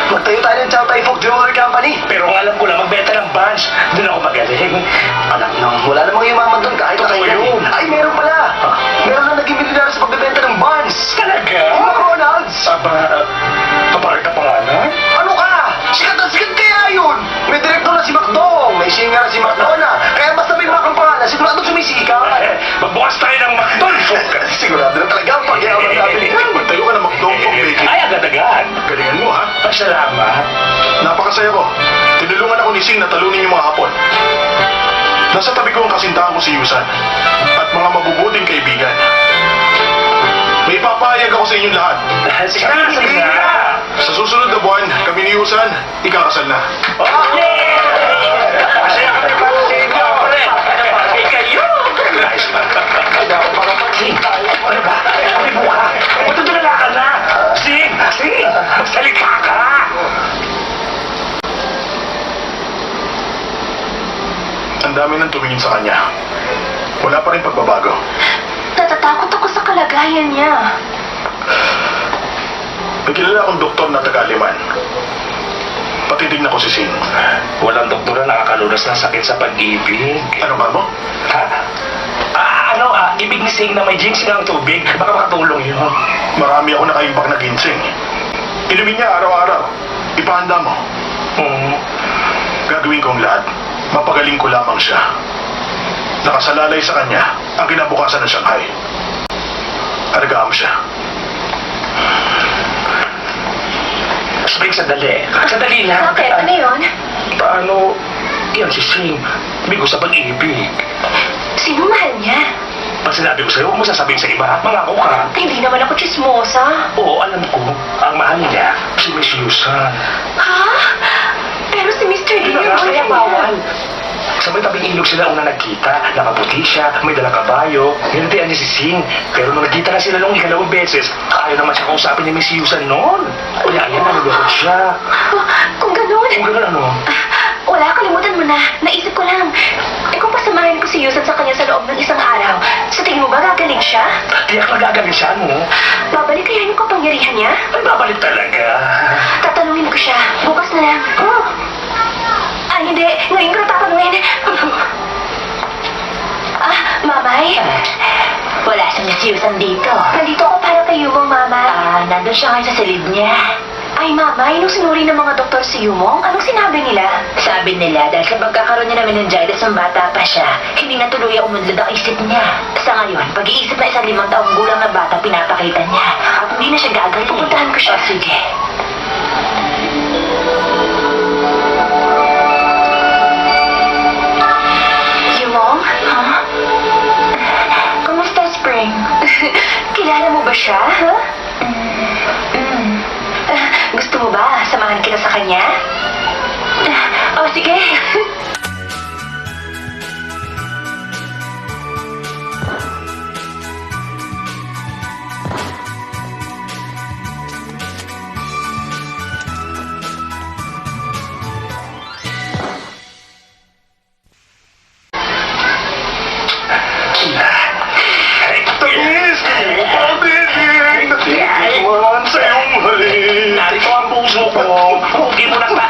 Magtayo tayo ng Chow Tai Fook Jewelry Company. Pero ang alam ko lang, magbenta ng buns. Doon ako magaling. Anak nang, wala namang yumaman doon kahit Totoo kailan. yun. Ay, meron pala. Meron na naging milyonaryo sa pagbebenta ng buns. Talaga? Yung McDonald's. Kapakit na pangalan? Ano ka? Sikat na sikat kaya yun. May direktor na si McDong, may singer na si McDona. Kaya basta may makang pangalan, sigurado sumisikat. Magbukas tayo ng McDonald's. Sigurado na talaga ang pagyaman natin. Magtayo ka ng McDonald's Baking. Ay, agad-agad. Galingan mo, ha? Pasalamat. Napakasaya ko. Tinulungan ako ni Sing na talunin yung mga hapon. Nasa tabi ko ang kasintahan ko si Yusan at mga mabubuting kaibigan. May papayag ako sa inyong lahat. Sige na. Sa susunod na buwan, kami ni Yusan, ikakasal na. Okay! Masaya kami pa sa inyo. Ay, kayo. Sing, ano ba? Ano mo ka? Matutulala ka na. Sing, magsalita ka. Ang dami nang tumingin sa kanya. Wala pa rin pagbabago. Natatakot ako sa kalagayan niya. May kilala akong doktor na taga-Aliman. Patitignan ko si Sing. Walang doktor na nakakalunas ng sakit sa pag-ibig. Ano ba mo? Ha? Ibig ni Sing na may ginseng ang tubig. Baka makatulong yun. Marami ako nakaimbak na ginseng. Inumin niya araw-araw. Ipahanda mo. Gagawin ko ang lahat. Mapagaling ko lamang siya. Nakasalalay sa kanya ang kinabukasan ng Shanghai. Alagaan mo siya. Spring, sandali. Sandali lang. Bakit? Ano yun? Paano? Yan si Sing. Bigo sa pag-ibig. Sino mahal niya? Pag sinabi ko sa'yo, huwag mo sasabihin sa iba. Mangako ka. Hindi naman ako chismosa. Oo, alam ko. Ang mahal niya, si Miss Yusan. Ha? Pero si Mr. Lee yung Kaya boyfriend bawal. niya. Sa may tabing ilog sila una nagkita. Nakaputi siya, may dalang kabayo. Hinantian niya si Sing. Pero nung nagkita na sila nung ikalawang beses, ayaw naman siya kausapin ni Miss Yusan noon. Kaya yan, nalulungkot siya. Oh, kung ganun. Kung gano'n ano? Wala, kalimutan mo na. Naisip ko lang. Kung pasamahin ko si Yusan sa kanya sa loob ng isang araw, sa tingin mo ba gagaling siya? Tiyak nagagaling siya, no? Babalik kaya yung kapangyarihan niya? Ay, babalik talaga. Tatanungin ko siya. Bukas na lang. Ay, hindi. Ngayon ko na tatanungin. Mamay? Wala si Miss Yusan dito. Nandito ako para kay Yumong, Mama. Nandun siya ngayon sa silid niya. Ay, Mamay, nung sinuri ng mga doktor si Yumong, anong sinabi nila? Sabi nila, dahil sa pagkakaroon niya ng meningitis ng bata pa siya, hindi na tuluyang umunlad ang isip niya. Sa ngayon, pag-iisip na 5 taong gulang na bata pinapakita niya. At hindi na siya gagaling. Pupuntahan ko siya. Sige. Yumong? Ha? Kumusta, Spring? Kilala mo ba siya? Ha? Gusto mo ba? Samahan kita sa kanya? Oh, sige. Tamis! Pabibig! Natikman sa iyong halik! Narito ang puso ko. Huwag mo na pa.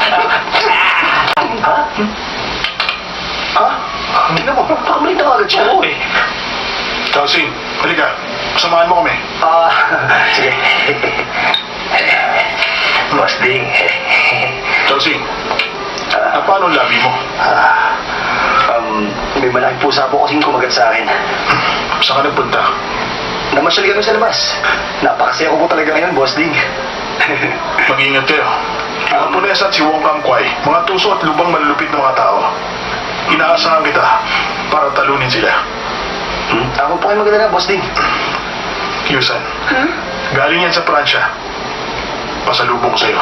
Tingnan mo, pakamali na agad siya. Oo eh. Sing, halika. Samahan mo kami. Sige. Boss Ding. Sing, paano ang labi mo? May malaking pusa po kasing kumagat sa akin. Saan ka nagpunta? Namasyal kami sa labas. Napakasaya ko po talaga ngayon, Boss Ding. Mag-ingat kayo. Ang Punesa at si Wong Kang Kwai, mga tuso at lubang malulupit na mga tao. Inaasahan kita para talunin sila. Ako po kayo magdala, Boss Ding. Yusan, galing yan sa Pransya. Pasalubong ko sa'yo.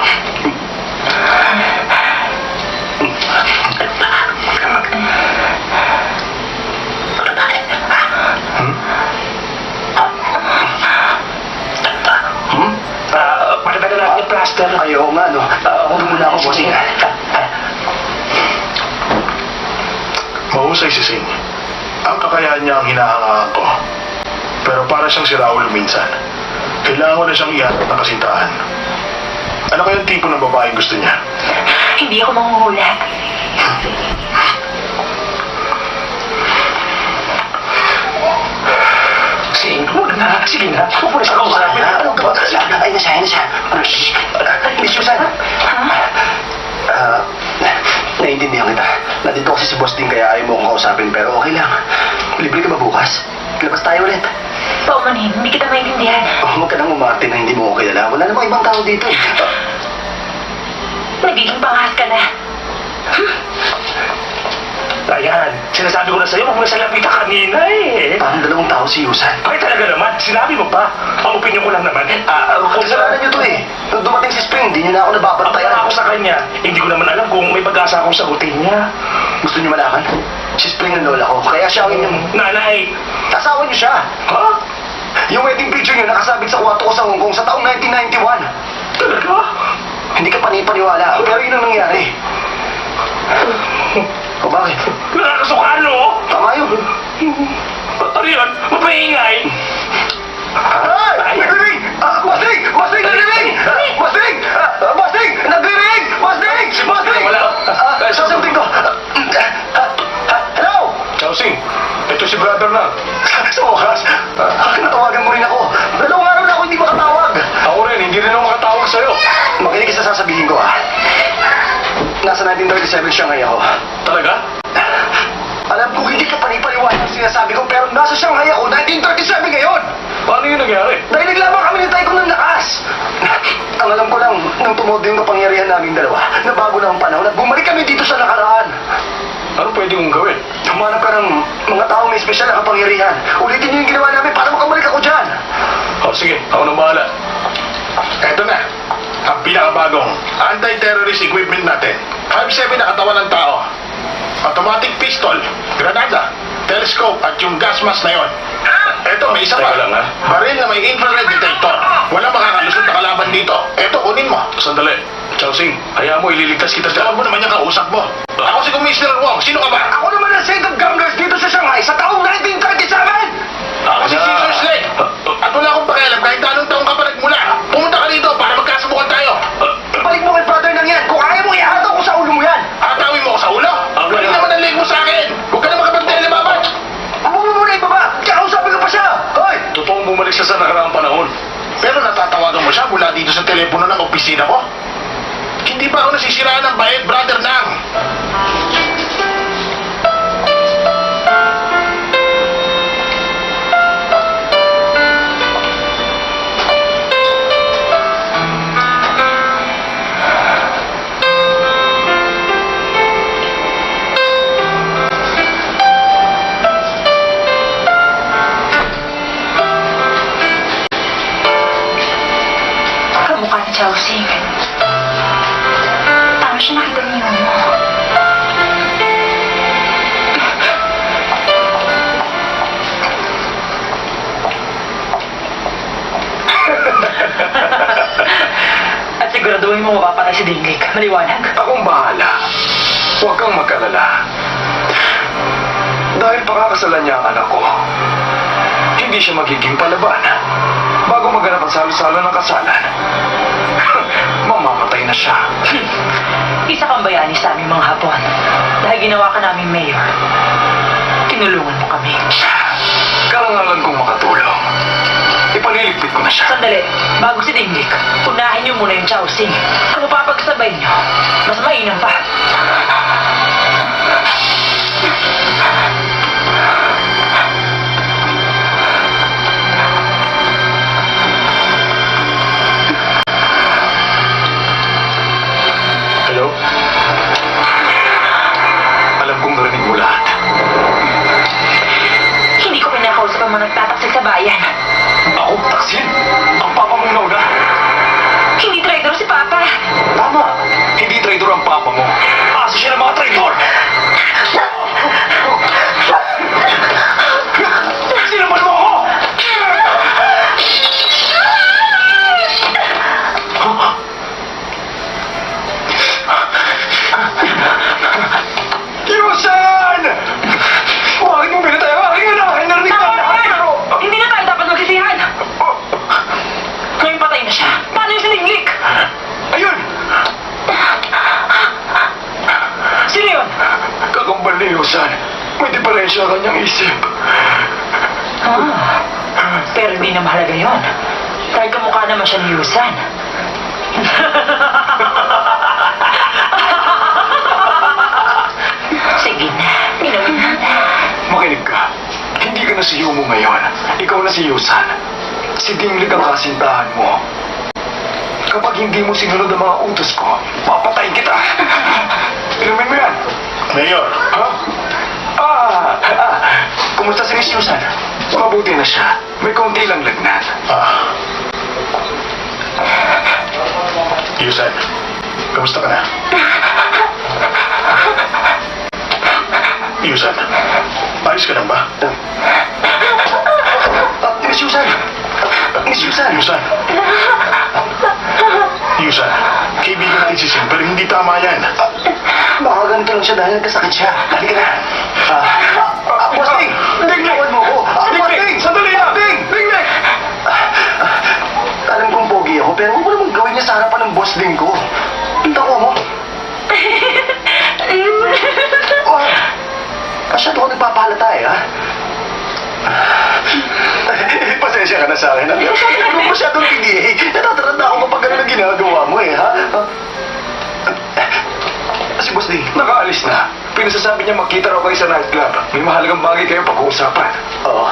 Pakita na natin yung plaster. Ayaw nga, no? Huwag muna ako, Boss Ding. Mahusay si Sing. Ang kakayahan niya ang hinahangaan ko. Pero para siyang si Raul minsan. Kailangan ko na siyang ihanap ng kasintahan. Ano kayang tipo ng babaeng gusto niya? Hindi ako manghuhulat. Sing, huwag na. Sige na. Huwag mo na siya kausapin. Ano ba? Ay, nasa. Miss Susan. Naiintindihan kita. Nandito kasi si Boss Ding kaya ayaw mo akong kausapin pero okay lang. Libre ka ba bukas? Labas tayo ulit. Paumanin, hindi kita maintindihan. Huwag ka nang umarte na hindi mo ako kilala. Wala namang ibang tao dito. Nagiging pangas ka na. Ayan, sinasabi ko na sa'yo, huwag mo na siya lapitan kanina eh. Parang dalawang tao si Yusan. Ay, talaga naman. Sinabi mo pa. Ang opinion ko lang naman. Kasalanan niyo to eh. Nung dumating si Spring, hindi niyo na ako Ang nababantayan. ako sa kanya, hindi ko naman alam kung may pag-asa akong sagutin niya. Gusto niyo malaman? Si Spring ang lola ko. Kaya siya ang inyong... Nanay! Asawa niyo siya. Ha? Yung wedding picture niyo nakasabit sa kwarto ko sa Hong Kong sa taong 1991. Talaga? Hindi ka panipaniwala. Pero yun ang nangyari. O bakit? Nakakasukaan, no? Tama yun. Ano yun? Mapaingay! Ay! Nagririg! Boss Ding! Boss Ding! Nagririg! Boss Ding! Boss Ding! Nagririg! Boss Ding! Boss Ding! Wala. Sasabihin ko. Hello! Chow Sing, ito si brother na. Sa wakas, natawagan mo rin ako. Dalawang araw na ako hindi makatawag. Ako rin, hindi rin ako makatawag sa'yo. Makinig ka sa sasabihin ko, ha? Nasa 1937 Shanghai ako. Talaga? Alam ko hindi ka panipaniwala ang sinasabi ko, pero nasa Shanghai ako 1937 ngayon! Paano yun nangyari? Dahil naglaban kami ni Taiko ng lakas! Ang alam ko lang, nang tumodo yung kapangyarihan namin dalawa, na bago na ang panahon at bumalik kami dito sa nakaraan. Ano pwede kong gawin? Humanap ka ng mga taong may espesyal na kapangyarihan. Ulitin niyo yung ginawa namin para makabalik ako dyan. O sige, ako nang bahala. Eto na. Ang pinakabagong anti-terrorist equipment natin. 5.7 na katawan ng tao. Automatic pistol, granada, telescope at yung gas mask na yon. Eto, may isa pa. Teka lang, ha? Baril na may infrared detector. Walang makakalusot na kalaban dito. Eto, kunin mo. Sandali. Chow Sing, hayaan mo ililigtas kita dyan. Tawag mo naman yung kausap mo. Ako si Commissioner Wong. Sino ka ba? Ako naman ang State of Governors dito sa Shanghai sa taong 1937! Ako si Caesar Slade. At wala akong pakialam kahit anong taong ka pa nagmula. Pumunta ka dito para magkasubukan tayo. Ibalik mo kay brother ng yan. Kung ayaw mo, ihataw ko sa ulo mo yan. Atawin mo ako sa ulo. Galing naman ang leg mo sa akin. Huwag ka na makapagtelebabat. Huwag mo muna ibaba. Kakausapin ko pa siya. Hoy! Totoong bumalik siya sa nakaraang panahon. Pero natatawagan mo siya mula dito sa telepono ng opisina ko. Hindi pa ako nasisiraan ng bayad, brother Nang. Kamukha ni Chow Sing. Paano siya nakita ni Yomo? At siguraduhin mo mapapatay si Dinglik. Maliwanag. Akong bahala. Huwag kang mag-alala. Dahil pakakasalan niya ang anak ko, hindi siya magiging palaban. Bago maganap ang salo-salo ng kasalan, mamamatay na siya. Isa kang bayani sa aming mga Hapon. Dahil ginawa ka naming mayor, tinulungan mo kami. Karangalan kong makatulong. Ipaniligpit ko na siya. Sandali, bago si Dinglik, unahin niyo muna yung Chow Sing. Kung mapapagsabay niyo, mas mainam pa. kambal ni Yusan. May diferensya ang kanyang isip. Pero hindi na mahalaga yun. Kahit kamukha naman siya ni Yusan. Sige na, inom na. Makinig ka. Hindi ka na si Yumo ngayon. Ikaw na si Yusan. Si Dinglig ang kasintahan mo. Kapag hindi mo sinunod ang mga utos ko, papatayin kita. Inumin mo yan. Mayor, Ha? Kumusta si Miss Yusan? Mabuti na siya. May konti lang lagnat. Yusan, kamusta ka na? Yusan, ayos ka lang ba? Miss Yusan! Miss Yusan! Yusan! Yusan, kaibigan natin si Sim, pero hindi tama yan. Baka ganito lang siya dahil nagkasakit siya. Halika na. Boss Ding! Tingnan mo ko! Boss Ding! Sandali lang! Ding! Ding! Alam kong pogi ako, pero huwag mo namang gawin niya sa harapan ng boss Ding ko. Pinta ko mo. Masyado ko nagpapalata eh, ha? Pasensya ka na sa akin. Masyadong tigil. Natataranda ako kapag ganun ang ginagawa mo eh, ha? Si Boss Ding. Nakaalis na. Pinasasabi niya magkita raw kayo sa nightclub. May mahalagang bagay kayo pag-uusapan. Oo.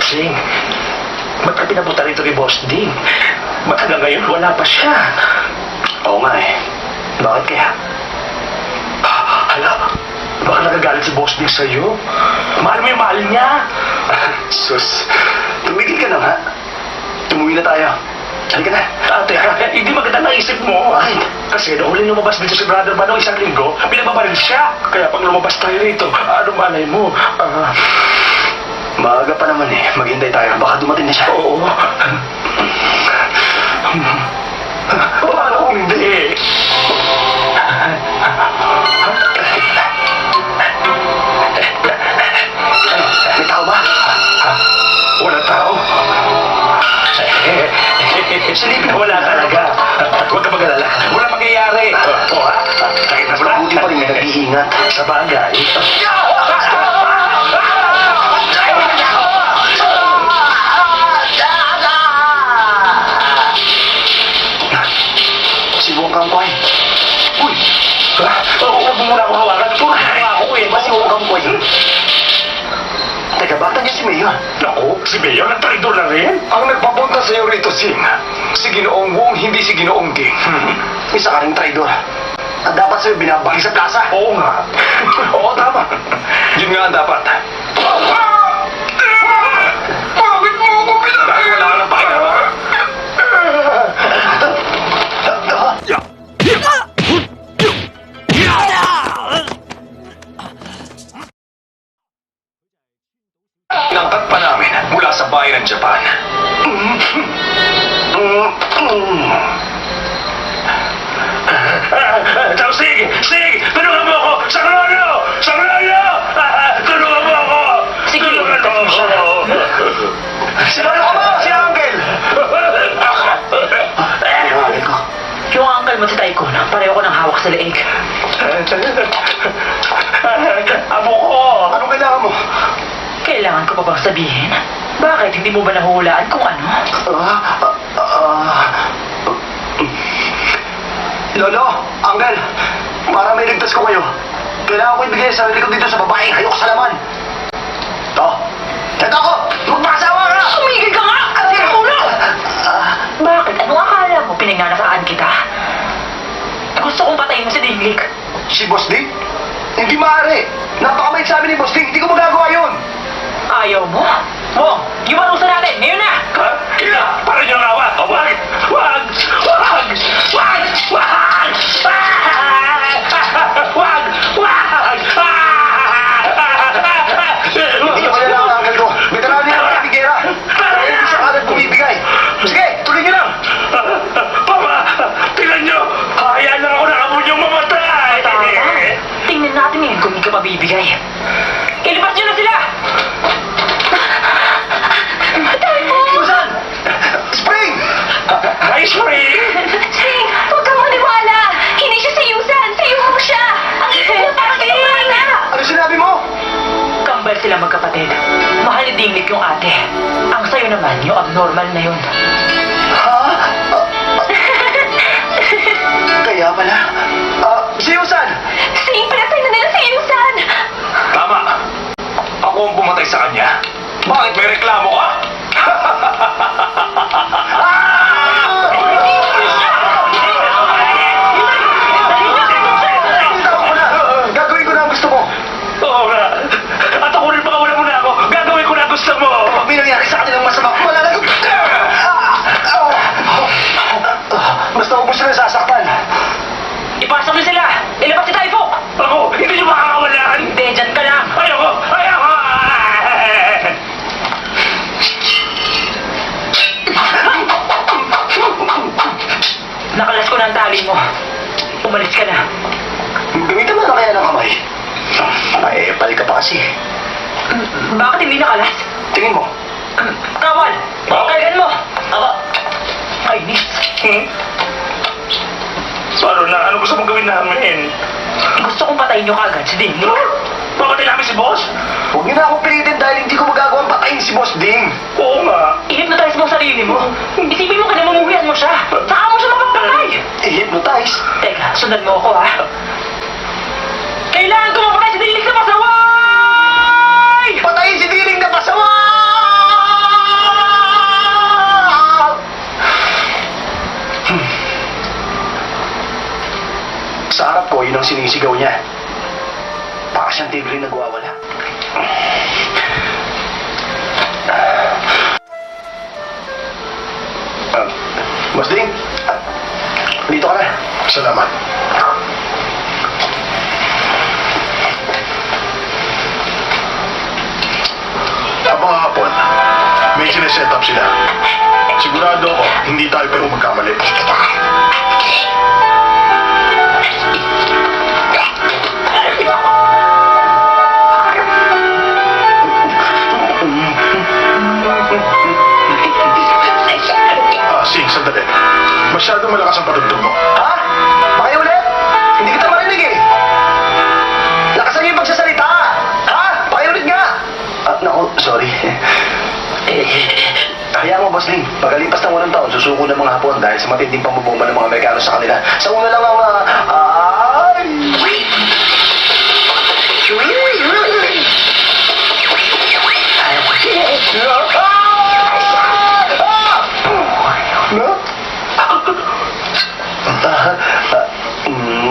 Sing, ba't ka pinapunta rito kay Boss Ding? Ba't hanggang ngayon wala pa siya? Oo nga eh. Bakit kaya? Hala, baka nagagalit si Boss Ding sa'yo. Mahal mo yung mahal niya. Sus, tumigil ka na nga. Tumuwi na tayo. Halika na. Ate, hindi maganda naisip mo. Bakit? Kasi nung huling lumabas dito si Brother Manong isang linggo, pinagbabaril siya. Kaya pag lumabas tayo rito, ano malay mo? Maaga pa naman eh. Maghintay tayo. Baka dumating na siya. Oo. Paano kung hindi? May tao ba? Wala tao. Silipin na wala talaga. Huwag ka mag-alala. Wala mangyayari. O ha? Kahit na wala. Mabuti pa rin na nag-iingat. Sa bagay. Si Wong Kangkway. Uy! Huwag mo muna ako hawakan. Tulad mo ako eh. Ba si Wong Kangkway? Teka, bata niya si Mayor. Naku, si Mayor nagtraidor na rin. Ang nagpapunta sa'yo rito, Sing, si Ginoong Wong, hindi si Ginoong Ding. Isa ka rin traidor. At dapat sa'yo binabagi sa plaza. Oo nga. Oo, tama. Yun nga ang dapat. Bakit mo ako pinatay? Dahil wala ka ng pakialaman. Inangkat pa namin mula sa bayan ng Japan. Sige! Tulungan mo ako! Sa Rolyo! Tulungan mo ako! Sige. Tulungan mo ako! Sinalo ka ba? Si Uncle! Pinangalan ko. Yung uncle mo si Tycoon, pareho ko ng hawak sa leeg. Amo ko! Anong kailangan mo? Kailangan ko pa bang sabihin? Bakit hindi mo ba nahuhulaan kung ano? Lolo, Uncle, para may ligtas ko kayo, kailangan ko ibigay sa sarili ko dito sa babaeng hayok sa laman. Ito ako! Magpasawa ka! Tumigil ka nga! Kasi ang ulo! Bakit? Ano akala mo? Pinagnanasaan kita? Gusto kong patayin mo si Dinglik. Si Boss Ding? Hindi maaari. Napakamait sa amin ni Boss Ding. Hindi ko magagawa yun. Ayaw mo? Mo, yung anusa natin, ngayon na! Kila! Para niyo ang awa! Wag! Wag! Wag! Wag! Wag! Wag! Wag! Hindi ko kailangan ang Uncle ko. Veterano yan ang Tigera. Pero hindi siya kagad bumibigay. Sige, tuloy niyo lang. Papa! Tingnan niyo! Hayaan lang ako na amo niyong mamatay! Tingnan natin ngayon kung hindi ka mabibigay. Ilabas niyo na sila! nananahimik yung ate. Ang sayo naman, yung abnormal na yun. Ha? Kaya pala. Si Yusan! Sing, pinatay na nila si Yusan! Tama. Ako ang pumatay sa kanya. Bakit may reklamo ka? Bitawan ko na! Gagawin ko na ang gusto mo! Oo nga. At ako rin pakawalan mo na ako. Gagawin ko na gusto mo. Pag may nangyari sa kanilang masama, malalagot! Basta huwag mo sila sasaktan. Ipasok niyo sila! Ilabas si Typhoon! Ako, hindi niyo makakawalan. Hindi, dyan ka lang! Ayoko! Ayoko! Nakalas ko na ang tali mo. Umalis ka na. Gamitan mo na kaya ng kamay. Ay, pali ka pa kasi. Bakit hindi nakalas? Tingin mo. Kawal! Kailan mo! Ay, miss. Paano na? Ano gusto mong gawin namin? Gusto kong patayin niyo kagad si Ding. Papatay namin si boss? Huwag niyo na akong pilitin dahil hindi ko magagawang patayin si Boss Ding. Oo nga. I-hypnotize mo ang sarili mo. Isipin mo ka na mamumuhian mo siya. Saka mo siya mapapatay. I-hypnotize. Teka, sundan mo ako ha. Kailangan ko mapatay si Diling sa pasaway! Patayin si Diling na pasawa! Sa harap ko, yun ang sinisigaw niya. Baka siyang tigre nagwawala. Boss Ding, dito ka na. Salamat. Habang hapon, may sineset up sila. Sigurado ako, hindi tayo pero magkamali. Sing, sandali. Masyadong malakas ang patugtog mo. Ha? Pakiulit? Hindi kita marinig eh. Lakasan niyo yung pagsasalita. Ha? Pakiulit nga. Naku, sorry. Hayaan mo, Boss Ling. Pagkalipas ng unang taon, susuko ng mga Hapon dahil sa matinding pambubomba ng mga Amerikano sa kanila. Sa una lang ang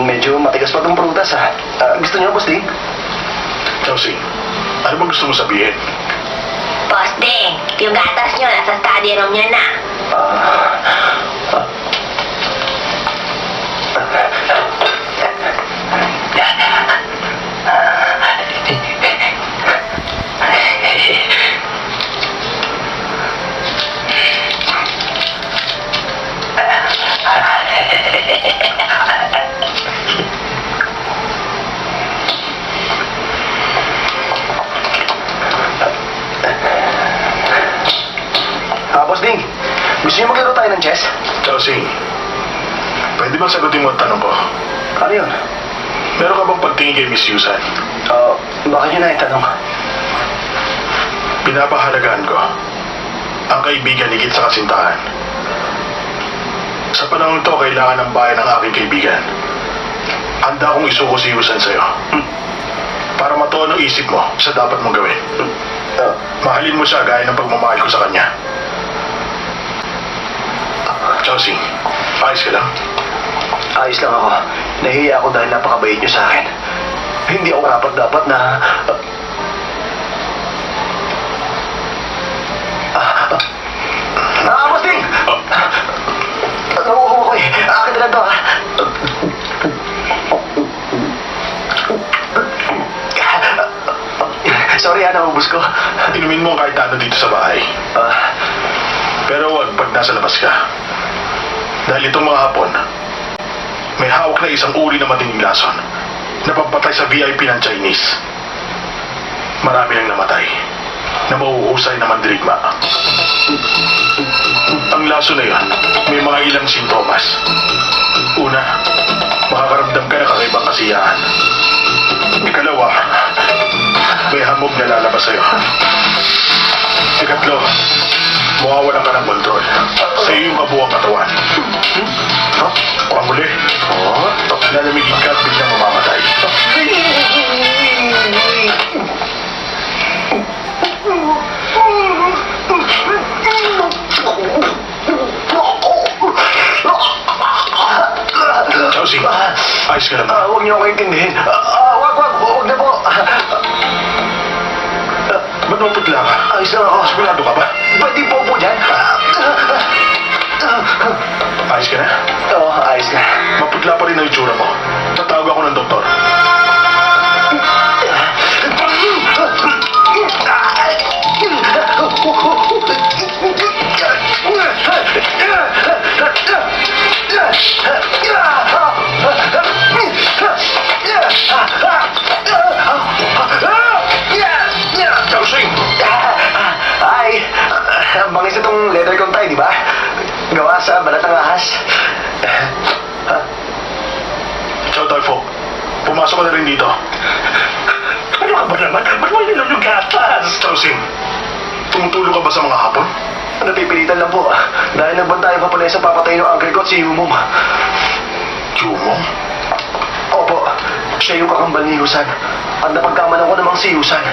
medyo matigas pa itong prutas ha. Gusto niyo, Boss Ding? Chelsea, ano bang gusto mo sabihin? Boss Ding, yung gatas nyo nasa study room niya na. Boss Ding, gusto niyo maglaro tayo ng chess? Chelsea, pwede bang sagutin mo ang tanong ko? Ano yun? Meron ka bang pagtingin kay Miss Yusan? Bakit yun na yung tanong? Pinapahalagaan ko ang kaibigan higit sa kasintahan. Sa panahon to, kailangan ng bayan ng aking kaibigan. Handa akong isuko si Yusan sa'yo. Para matuon ang isip mo sa dapat mong gawin. Mahalin mo siya gaya ng pagmamahal ko sa kanya. Chelsea, ayos ka lang. Ayos lang ako. Nahihiya ako dahil napakabait niyo sa akin. Hindi ako dapat na... Boss Ding! Nauuho ko eh. Akin na lang to, ha? Sorry, naubos ko. Inumin mo kahit ano dito sa bahay. Pero wag pag nasa labas ka. Dahil itong mga Hapon, may hawak na isang uri na matinding lason na pagpatay sa VIP ng Chinese. Marami nang namatay na mahuhusay na mandirigma. Ang laso na yun, may mga ilang sintomas. Una, makakaramdam ka ng kakaibang kasiyahan. Ikalawa, may hamog na lalabas sa'yo. Ikatlo, mawawalan ka ng kontrol. Sa iyo yung kabuang katawan. Panguli, lalamigin ka at biglang mamamatay. Chelsea, ayos ka lang. Huwag niyo ako intindihin. Huwag na po. Ba't maputla ka? Ayos lang ako. Sigurado ka ba? Pwede po po dyan. Ayos ka na? Oo, ayos na. Maputla pa rin ang itsura mo. Tatawag ako ng doktor. Chelsea! Ay, bangis itong leather kong tie, di ba? Gawa sa balat ng ahas. Ciao, Dolfo. Pumasok ka na rin dito. Ano ka ba naman? Ba't mo ininom yung gatas? Chelsea, tumutulong ka ba sa mga hapon? Napipilitan lang po. Dahil nagbantay pa pala sa papatay ng uncle ko at si Yumong. Yumong? Opo, siya yung kakambal ni Yusan. At napagkamalan ko namang si Yusan.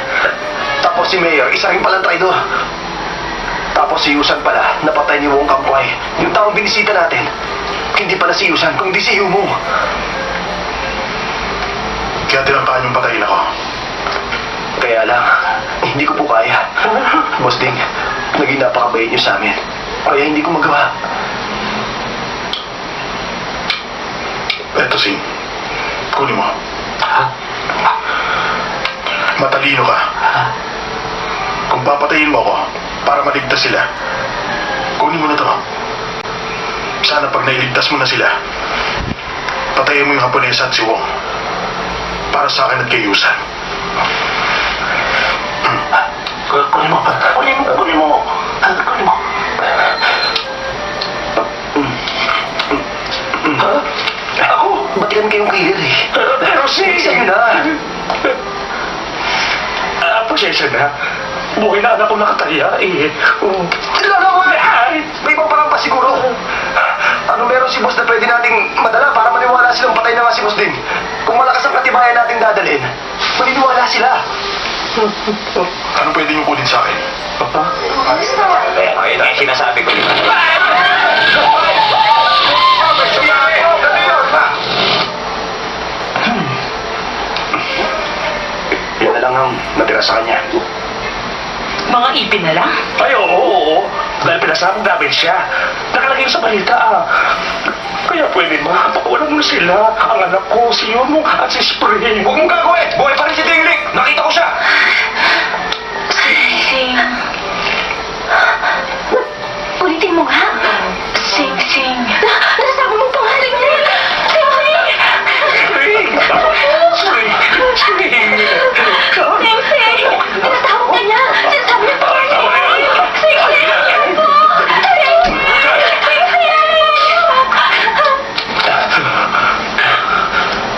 Tapos si Mayor, isa rin palang traidor. Tapos si Yusan pala, napatay ni Wong Kangkway. Yung taong binisita natin, hindi pala si Yusan, kundi si Yumong. Kaya tinangkaan yung patayin ako. Kaya lang, hindi ko po kaya. Boss Ding, naging napakabait niyo sa amin. Kaya hindi ko magawa. Eto, Sing. Kunin mo. Matalino ka. Kung papatayin mo ako para maligtas sila, kunin mo na to. Sana pag nailigtas mo na sila, patayin mo yung Haponesa at si Wong. Para sa akin at kay Yusan. Kunin mo. Kunin mo. Ako, ba't yan kayong kilir eh? Pero Sa'yo na. Pasensya na. Buhay na anak ko nakataya eh. Ay, may ibang parang pa siguro. Ano meron si boss na pwede nating madala para maniwala silang patay na nga si boss din? Kung malakas ang katibayan nating dadalhin, maniniwala sila. Ano pwede niyong kunin sa akin? Ayun ang sinasabi ko. Yan na lang ang natira sa kanya. Mga ipin na lang? Ay, oo. Dahil pinasama namin siya. Nakalagay sa balita Kaya pwede ba? Pakawalan mo na sila. Ang anak ko, si Yomo at si Spring. Huwag mong gagawin! Buhay pa rin si Dingling! Nakita ko siya! Sing. Ulitin mo nga. Sing. Nasasabi mong pangalan niya. Spring! Spring! Spring! Sing. Tinatawag ka niya. Sinasabi niya pangalan niya. Sing.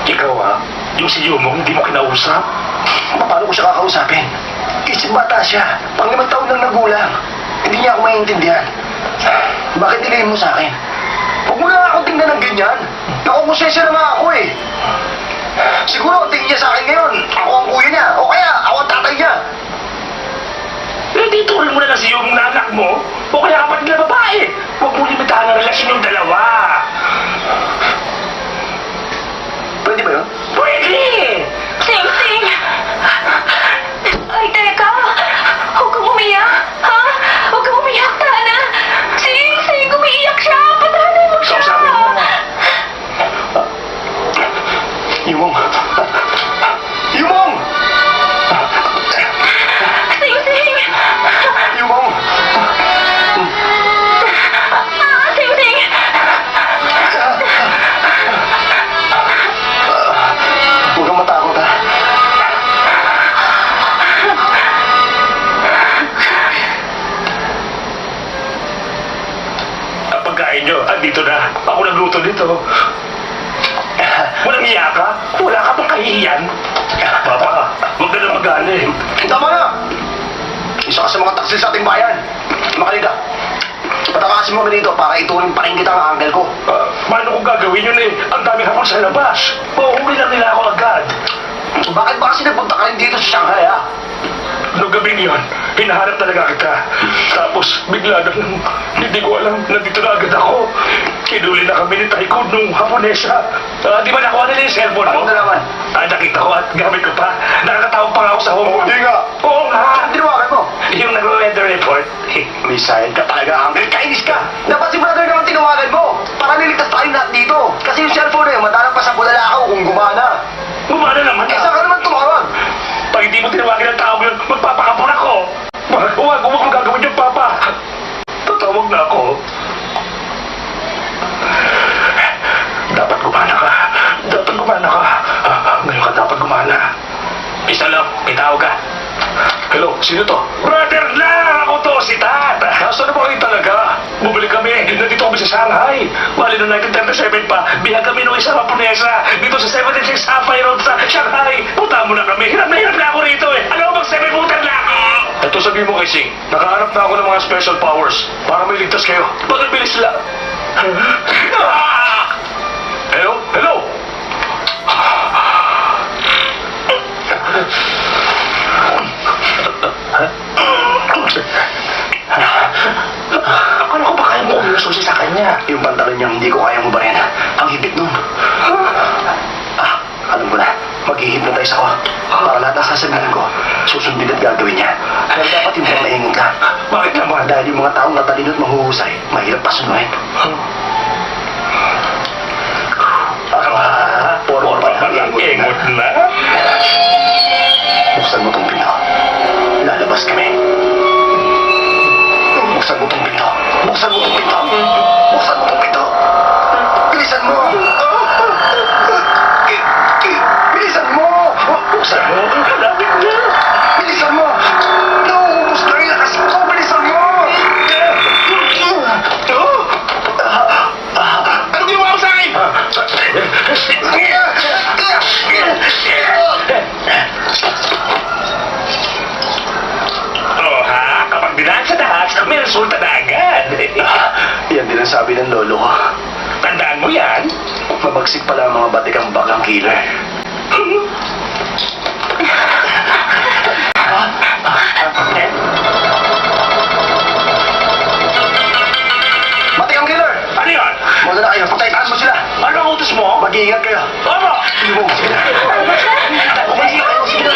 Ikaw yung si Yomo hindi mo kinausap? Paano ko siya kakausapin? Isip bata siya. Pang 5 taon lang nagulang. Hindi niya ako maintindihan. Bakit nilihim mo sa akin? Huwag mo na ako tingnan ng ganyan. Nakukonsensya na nga ako eh. Siguro tingin niya sa akin ngayon. Ako ang kuya niya. O kaya ako ang tatay niya. Dito rin mo na lang si Yomo na anak mo. O kaya kapatid na babae. Huwag mo limitahan ang relasyon ng dalawa. Pwede ba yun? Pwede! Sing. Ay, teka. Huwag kang umiyak. Ha? Huwag kang umiyak, Tana. Sing, umiiyak siya. Patahanan mo siya. Sabi mo. Yumong. Yumong! Sing. Yumong! Sing. Huwag kang matakot ha. Ang pagkain nyo, andito na. Ako nagluto dito. Walang iya ka? Wala ka bang kahihiyan? Papa, huwag ka na magaling. Tama na! Isa ka sa mga taksil sa ating bayan. Makinig ka. Patakasin mo kami dito para ituloy pa rin kita ang uncle ko. Paano kung gagawin yun eh? Ang dami hapon sa labas. Mauhuli lang nila ako agad. Bakit ba kasi nagpunta ka rin dito sa Shanghai, ha? Noong gabing yun, hinahanap talaga kita. Tapos, bigla na lang, hindi ko alam, nandito na agad ako. Kinuli na kami ni Taiko nung Haponesa. Di ba nakuha nila yung cellphone mo? Ano na naman? Nakita ko at gamit ko pa. Nakakatawag pa nga ako sa home. Hindi nga. Oo nga. Ang tinawagan mo? Yung nag-weather report. May sayad ka talaga, uncle. Kainis ka. Dapat si brother naman tinawagan mo. Para niligtas tayo lahat dito. Kasi yung cellphone na yun, madalang pa sa bulalakaw kung gumana. Gumana naman. Eh, saan ka naman tumawag? Pag hindi mo tinawagan ang tao yun, magpapakapon ako. Huwag mo gagawin yung papa. Tatawag na ako. Dapat gumana ka. Dapat gumana ka. Ngayon ka dapat gumana. Isa lang, may tawag ka. Hello, sino to? Brother lang! Ako to, si Tat! Nasaan na ba kayo talaga? Bumalik kami, nandito kami sa Shanghai. Bali noong 1937 pa, bihag kami nung isang Haponesa dito sa 76 Safai Road sa Shanghai. Punta mo na kami, hirap na ako rito eh. Ano bang 7-footer na ako? Ito sabihin mo kay Sing, nakahanap na ako ng mga special powers para may ligtas kayo. Bakit bilis lang? Hello? Hello? Akala ko ba kaya mo umususi sa kanya? Yung pantalon niya, hindi ko kayang ubarin. Ang hibit nun. Alam ko na. Mag-hypnotize ako. Para lahat ng sasabihin ko, susundin at gagawin niya. Pero dapat yung mga maingot ka. Bakit naman? Dahil yung mga taong natalino at mahuhusay, mahirap pasunuhin. Puro pa lang ingot na. Buksan mo tong pinto. Lalabas kami. Buksan mo tong pinto. Buksan mo tong pinto. Buksan mo tong pinto. Bilisan mo. Bilisan mo. Buksan mo. Lapit na. Bilisan mo. Nauubos na rin lakas ko. Bilisan mo. Ano ginawa mo sa akin? Oh ha, kapag dinaan sa dahas, may resulta na agad. Yan din ang sabi ng lolo ko. Tandaan mo yan. Mabagsik pala ang mga batikang bakang killer. Batikang killer! Ano yun? Muna na kayo, pagkaitaan mo sila. Ano ang utos mo? Mag-iingat kayo. Ano? Sige mo. Sige na. Umaisi kayo. Sige na.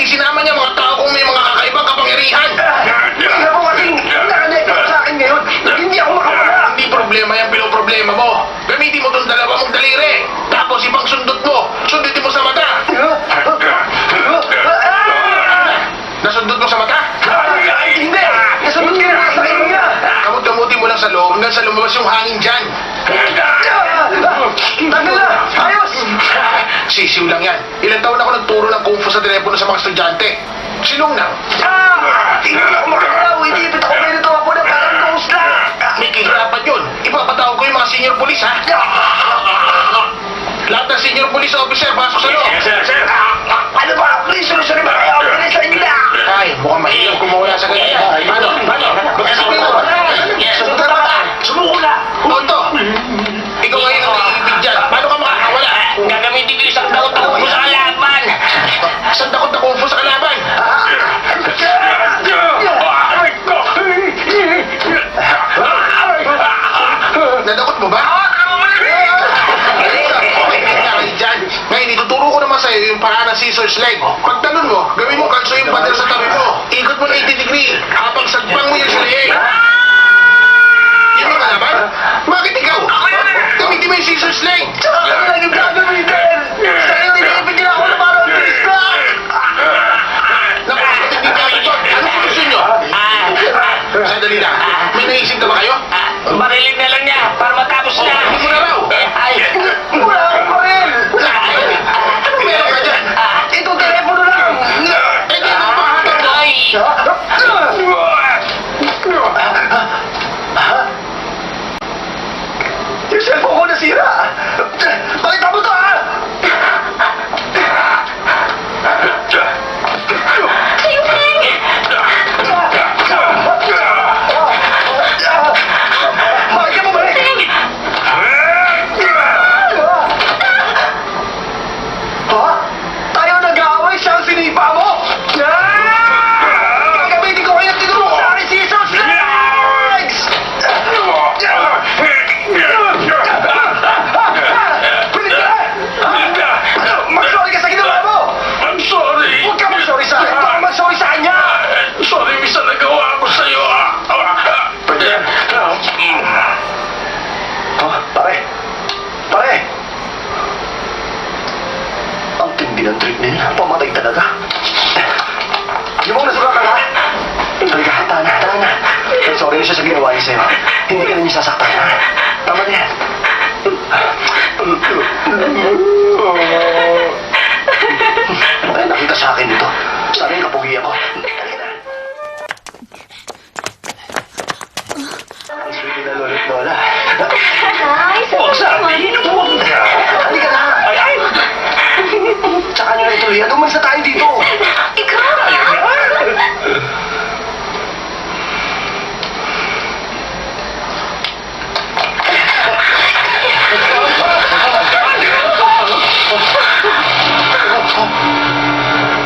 isinama niya mga tao kung may mga kakaibang kapangyarihan. Tingnan mo kasing nakanekot sa akin ngayon. Hindi ako makawala. Hindi problema yung pinoproblema mo. Gamitin mo tong dalawa mong daliri. Tapos ibang sundot mo. Sundutin mo sa mata. Nasundot mo sa mata? Hindi! Nasunod ka na sa akin niya! Kamot-kamutin mo lang sa loob hanggang sa lumabas yung hangin dyan. Tagal na! Ayos! Sisiw lang yan. Ilang taon ako nagturo ng kung fu sa telepono sa mga estudyante. Silong na. Hindi ako makakalaw! Iniipit ako kayo nito ako na parang ghost na! May kahirapan yun. Ipapatawag ko yung mga senior police, ha? Lahat ng senior police officer, pasok sa loob. Sir, sir. Ano ba? Please, solusyon ba kayo? Bilisan nila! Ay, mukhang mahirap kumuha sa ganyan. Paano? Magkasipin mo. Sumunod ka ba? Sumuko na! Tonto, ikaw ngayon ang naiibig dyan. Paano ka makakawala? Gagamitin ko isang daot na kung sa kalaban! Isang dakot na kung fu sa kalaban. Nadakot mo ba? Ngayon, ituturo ko naman sa'yo yung paraan ng scissors leg. Pag talon mo, gawin mo kanso yung pader sa tabi mo. Ikot mo na 80 degree. Habang sagpang mo yung suriye. Yung mga laban? Bakit ikaw? Gamitin mo yung scissors leg. Ano lang yung gagamitin? Sa'yo, nilipid nila ako na parang pista! Naku, hindi ka ito. Ano ang gusto nyo? Sandali lang. May naisip ka ba kayo? Barilin na lang niya para matapos na! Hindi mo na raw. Ay! Wala akong baril! Meron ka dyan. Ito, telepono lang! Eh, di ako pahatag mo. Yung cellphone ko nasira! Pakita mo to, ha! Bakit ka bumalik? Ha? Tayo nag-aaway, siya ang sinipa mo! Gagamitin ko kayo tinuro sa akin scissors legs! Pilit ka! Mag-sorry ka sa ginawa mo! I'm sorry. Huwag ka mag-sorry sa akin! Huwag ka mag-sorry sa kanya! Sorry, misa nagawa ko sa'yo. Pwede yan. Pare! Pare! Ang tindi ng trip nila. Pamatay talaga. Yung mga nasulat ka? Halika, tara na, tara na. Sorry na siya sa ginawa niya sa'yo. Hindi ka na niya sasaktan. Tama na yan. Ay, nakita sa akin dito. Sana yung kapugi ako. Ang sweet na lolo't lola. Ay, sorry. Halika na! Ay, ay. Tsaka nyo na ituloy. Umalis na tayo dito. Ikaw!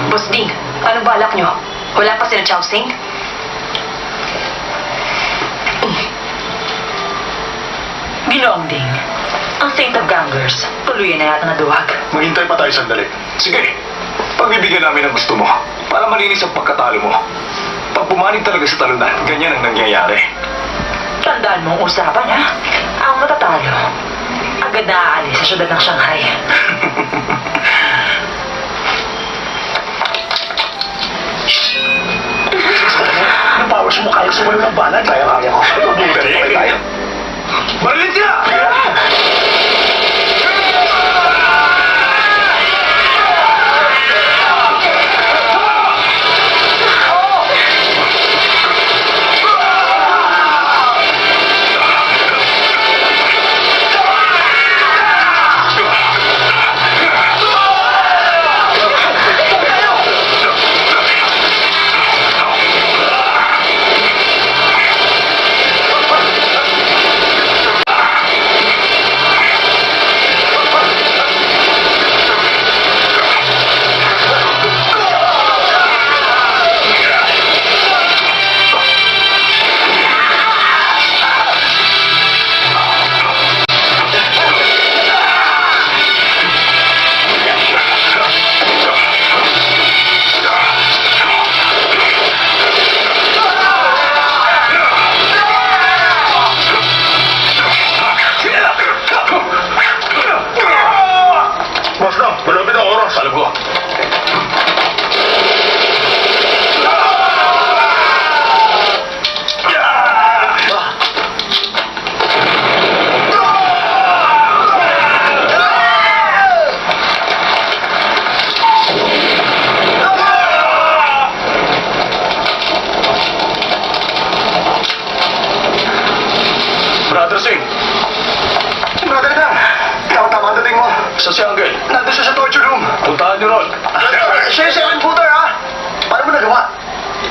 Boss Ding, anong balak nyo? Wala pa sila Chowsing? Ginoong Ding, ang Saint of Gangers, tuluyan na yata naduwag. Maghintay pa tayo sandali. Sige, pagbibigyan namin ang gusto mo para malinis ang pagkatalo mo. Pag pumanig talaga sa talunan, ganyan ang nangyayari. Tandaan mo ang usapan, ha? Ang matatalo, agad na aalis sa syudad ng Shanghai. Ang powers mo kaya sumalo ng banat. Kaya ko. Galing. Tayo. Marilin ka!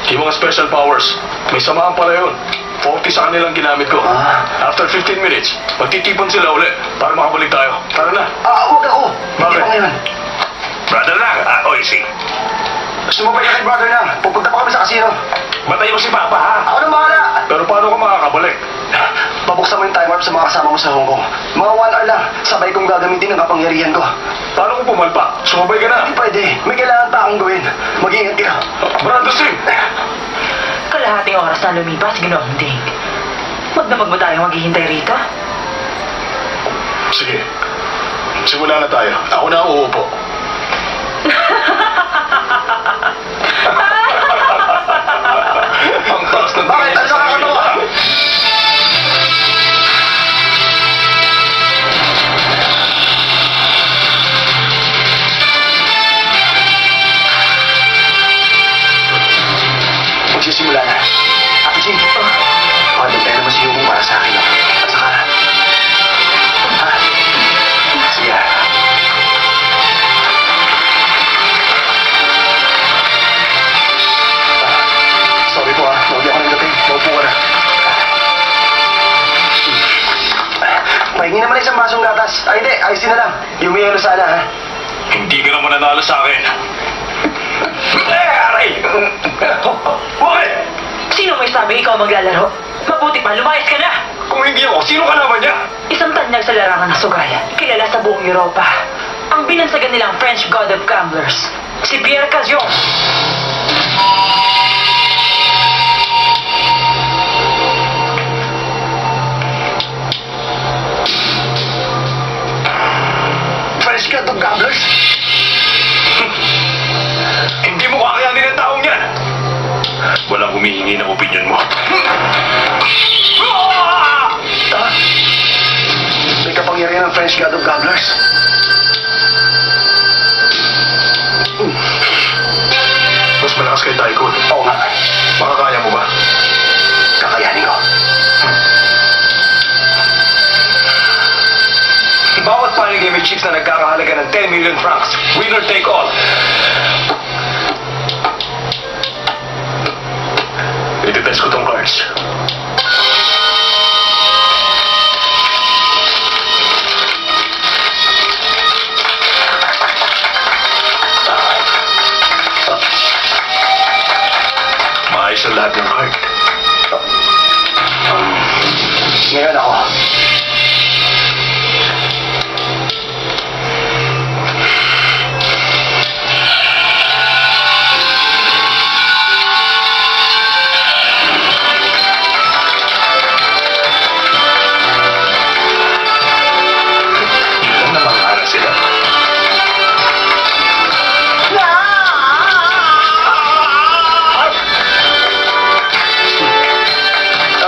Yung mga special powers, may samahan pala yun. 40 sa kanilang ginamit ko. After 15 minutes, magtitipon sila uli para makabalik tayo. Tara na. Huwag ako. Bakit? Hindi pa ngayon. Brother lang, Oishi. Sumabay ka kay brother lang. Pupunta pa kami sa kasino. Batayin mo si Papa, ha? Ako na bahala. Pero paano ka makakabalik? Babuksan mo yung time warp sa mga kasama mo sa Hong Kong. Mga 1 hour lang. Sabay kong gagamitin ang kapangyarihan ko. Paano kung pumalpa? Sumabay ka na. Hindi pwede. May kailangan pa akong gawin. Mag-iingat ka. Brando Sim! Kalahating oras na lumipas, Ginoong Ding. Magdamag mo tayong maghihintay rito? Sige. Simula na tayo. Ako na ang uupo. Ang taas ng Bakit? Ano nakakatawa? Magsisimula na. Ate Jing, pakadantay naman si Hugo para sa akin. At saka, sige. Sorry po Mauwi ako ng dating. Maupo ka na. Pahingi naman isang basong gatas. Ay, hindi. Ayusin na lang. Yung may yelo sana, ha? Hindi ka naman nanalo sa akin. Aray! Bakit? Sino may sabi ikaw maglalaro? Mabuti pa, lumayas ka na! Kung hindi ako, sino ka naman niya? Isang tanyag sa larangan ng sugal, kilala sa buong Europa. Ang binansagan nilang French God of Gamblers, si Pierre Cazion. Fresh ka to gamblers. Hindi mo kakayanin ang taong yan. Walang humihingi ng opinion mo. May kapangyarihan ng French God of Gamblers. Mas malakas kay Tycoon. Oo nga. Makakaya mo ba? Kakayanin ko. Bawat panig may chips na nagkakahalaga ng 10 million francs. Winner take all. Ititest ko tong cards. Maayos ang lahat ng card. Ngayon ako. Ilan na mga aras sila.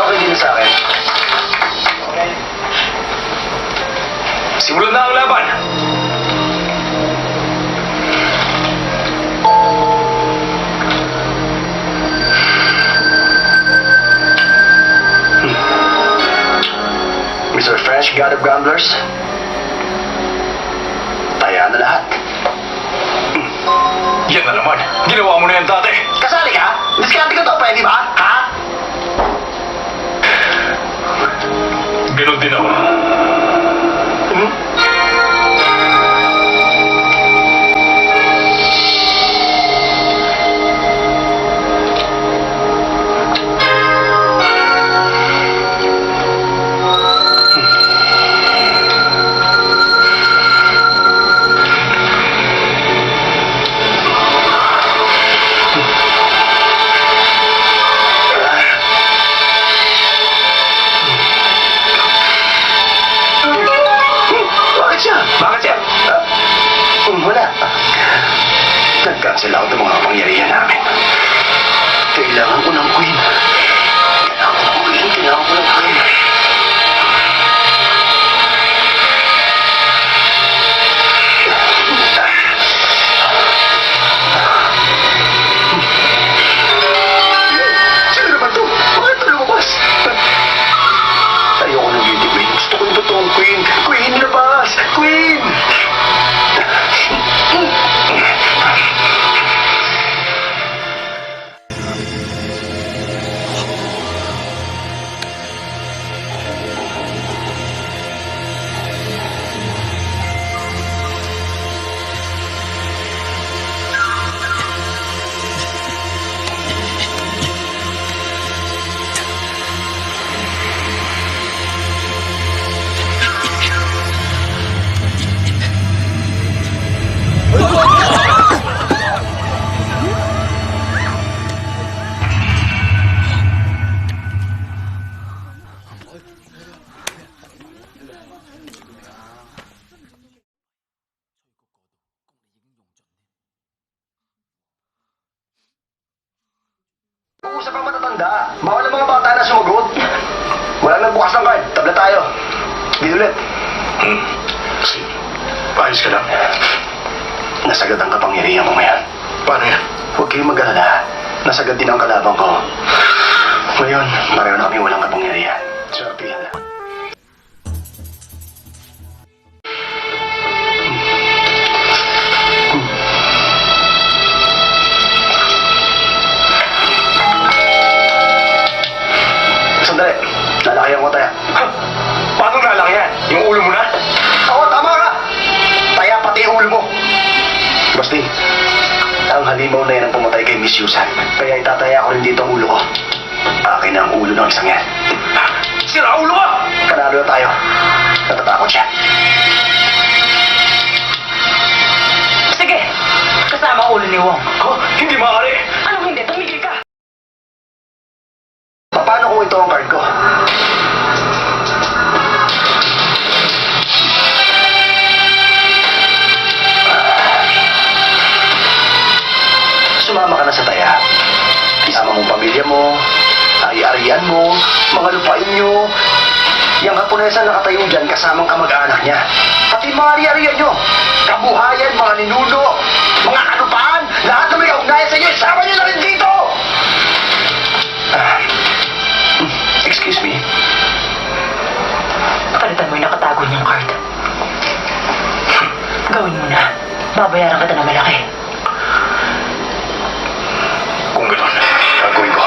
Okay din sa akin. Simulan na ang laban. Mr. French God of Gamblers. Taya na lahat. Yan na naman. Ginawa mo na yan dati. Kasali ka? Diskarte ko to, pwede ba? Ha? Ganon din ako. Bakit siya? Bakit yan? Wala. Nag-cancel ako ng mga kapangyarihan namin. Kailangan ko ng queen. Kailangan ko ng queen. Sino naman to? Bakit ito lumabas? Ayoko ng beauty queen. Gusto ko yung totoong queen. Queen, labas! Queen! Uusap ang matatanda. Bawal ang mga bata na sumagot. Wala nang bukas ng card. Tabla tayo. Binulit. Kasi, ayos ka lang. Nasagad ang kapangyarihan mo ngayon. Paano yan? Huwag kayong mag-alala. Nasagad din ang kalaban ko. Ngayon, pareho na kami walang kapangyarihan. Sortihan lang. Sandali. Lalakayan ko tayo. Paano lalaki yan? Yung ulo mo na? Oo, tama ka! Taya pati yung ulo mo. Basti, ang halimaw na yan ang pumatay kay Miss Susan. Kaya itataya ko rin dito ang ulo ko. Akin na ang ulo ng isang yan. Sira ulo ka! Panalo na tayo. Natatakot siya. Sige, kasama ang ulo ni Wong. Oh, hindi maaari! Anong hindi? Tumigil ka! Paano kung ito ang card ko? Sumama ka na sa taya. Isama mong pamilya mo, ari-arian mo, mga lupain nyo. Yung Haponesa nakatayo dyan kasamang kamag-anak niya. Pati mga ari-arian nyo, kabuhayan, mga ninuno, mga kalupaan, lahat na may kaugnayan sa inyo, isama nyo na rin dito! Excuse me. Palitan mo yung nakatago niyang card. Gawin mo na. Babayaran kita ng malaki. Kung gano'n, gagawin ko.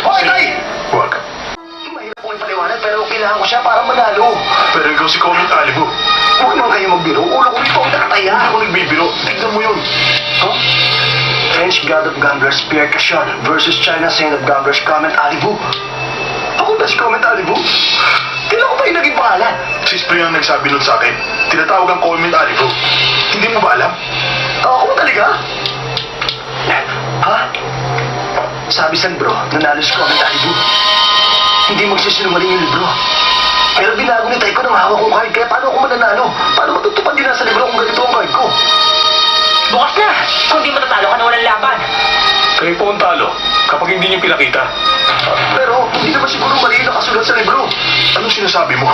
Hoy, Tay! Huwag. Mahirap kong ipaliwanag pero kailangan ko siya para manalo. Pero ikaw si Comment Alibu. Huwag naman kayo magbiro. Ulo ko rito ang nakataya. Hindi ako nagbibiro. Tignan mo yun. Huh? French God of Gamblers Pierre Cachon versus China Saint of Gamblers Comment Alibu. Ako ba si Comment Alibu? Kailan ko ba yung naging pangalan? Si Spring ang nagsabi nun sa akin. Tinatawag ang Comment Alibu. Hindi mo ba alam? Ako talaga? Ha? Sabi sa libro, nanalo si Comment Alibu. Hindi magsisinungaling yung libro. Pero binago ni Taiko ng hawak kong card, kaya paano ako mananalo? Paano matutupad din sa libro kung ganito ang card ko? Bukas na! Kung di matatalo ka na walang laban. Kayo po ang talo kapag hindi niyo pinakita. Pero hindi naman siguro mali yung nakasulat sa libro. Anong sinasabi mo?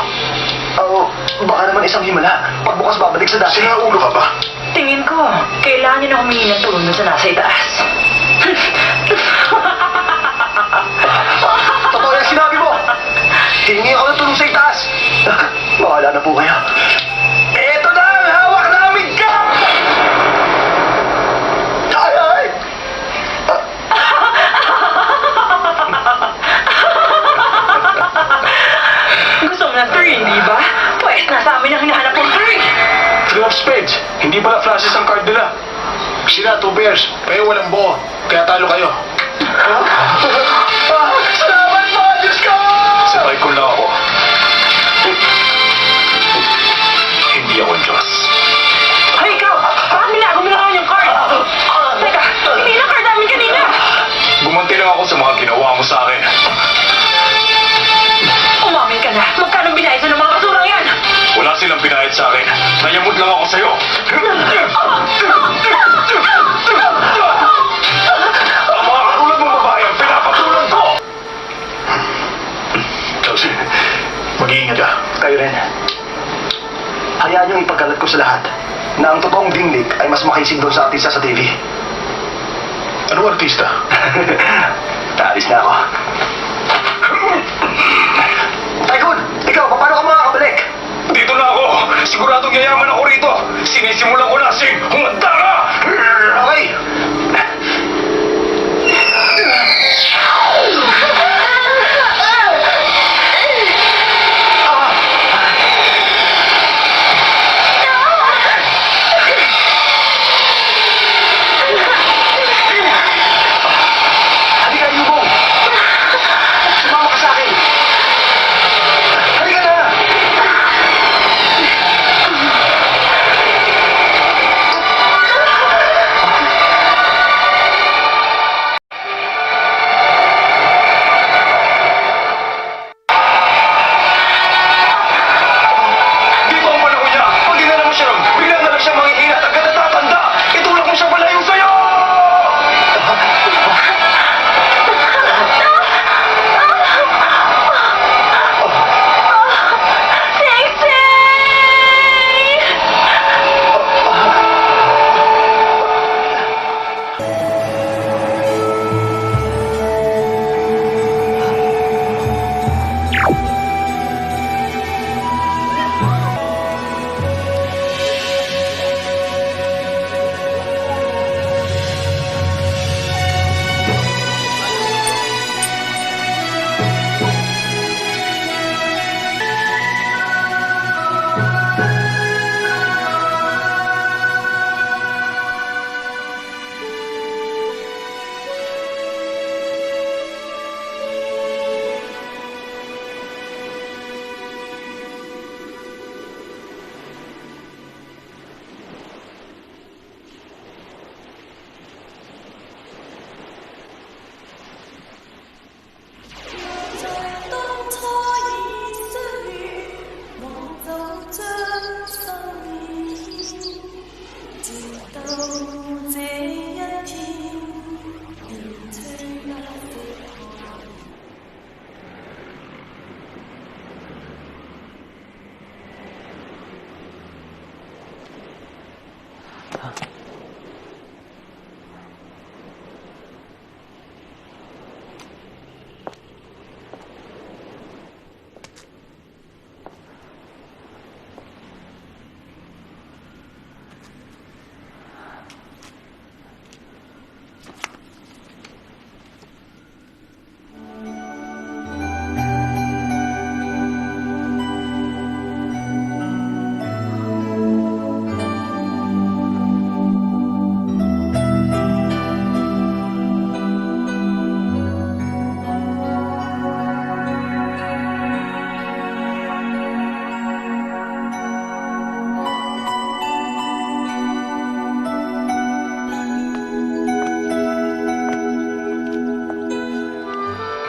Oo, baka naman isang himala. Pagbukas babalik sa dati. Sira ulo ka ba? Tingin ko, kailangan niyo na humingi ng tulong dun sa nasa itaas. Totoo yung sinabi mo! Hingi ako ng tulong sa itaas. Bahala na po kayo. Eto na ang hawak namin ka! Ay, ay! Gusto mo ng 3, di ba? Pwes, nasa amin ang hinahanap ng 3. Three of spades. Hindi pala flashes ang card nila. Sila, 2 pairs. Kayo walang buo. Kaya talo kayo. Salamat po, Diyos ko! Sabay ko lang ako. Hindi ako Diyos. Ay, ikaw! Bakit binago mo na kami yung card? Teka, hindi na card namin kanina! Gumanti lang ako sa mga ginawa mo sa akin. Umamin ka na. Magkano binayad sa ng mga kasurang yan? Wala silang pinahid sa akin. Nayamot lang ako sa'yo. Ang mga katulad mong babae ang pinapatulan ko! Chelsea, mag-iingat ka. Kayo rin. Hayaan niyong ipagkalat ko sa lahat na ang totoong dinglig ay mas makaisig doon sa artista sa TV. Anong artista? Talis Alis na ako. Tycoon, ikaw, paano ka makakabalik? Dito na ako! Siguradong yayaman ako rito! Sinisimulan ko na, Sing! Humanda ka! Okay. Halika, Yubong. Sumama ka sa akin. Halika na. Dito ang panahon niya! Pag dinala mo siya ron, bigla na lang siya manghihina at agad natatanda! Itulak mo siya malayo sa'yo!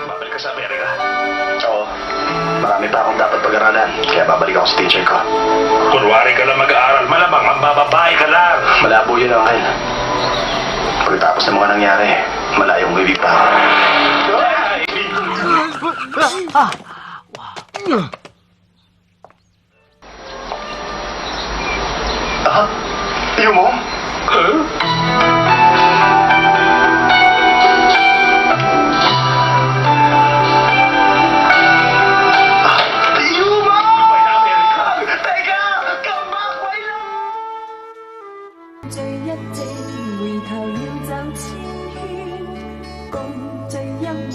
Babalik ka sa Amerika. Oo. Marami pa akong dapat pag-aralan, kaya babalik ako sa teacher ko. Kunwari ka lang mag-aaral, malamang ang bababae ka lang. Malabo yun, Uncle. Pagkatapos ng mga nangyari, malayong bibig pa ako. Ah? Yumong? Teka! Come back, why not? 聚一直回頭要走千圈，共聚一夢，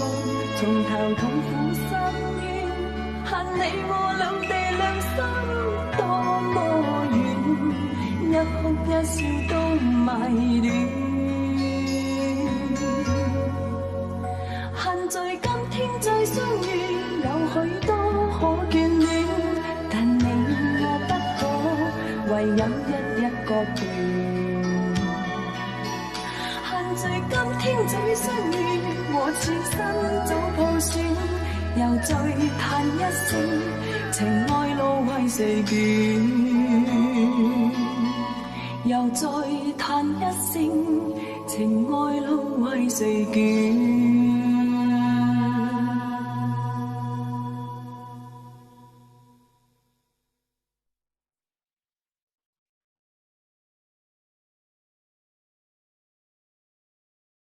從頭痛苦深淵，恨你我兩地兩心多麼遠，一哭一笑都迷戀，恨在今天再相遇，有許多可眷戀，但你我不可，唯有一個伴。在今天再相遇，我此生早抱選，又再嘆一聲，情愛路為誰捲？又再嘆一聲，情愛路為誰捲？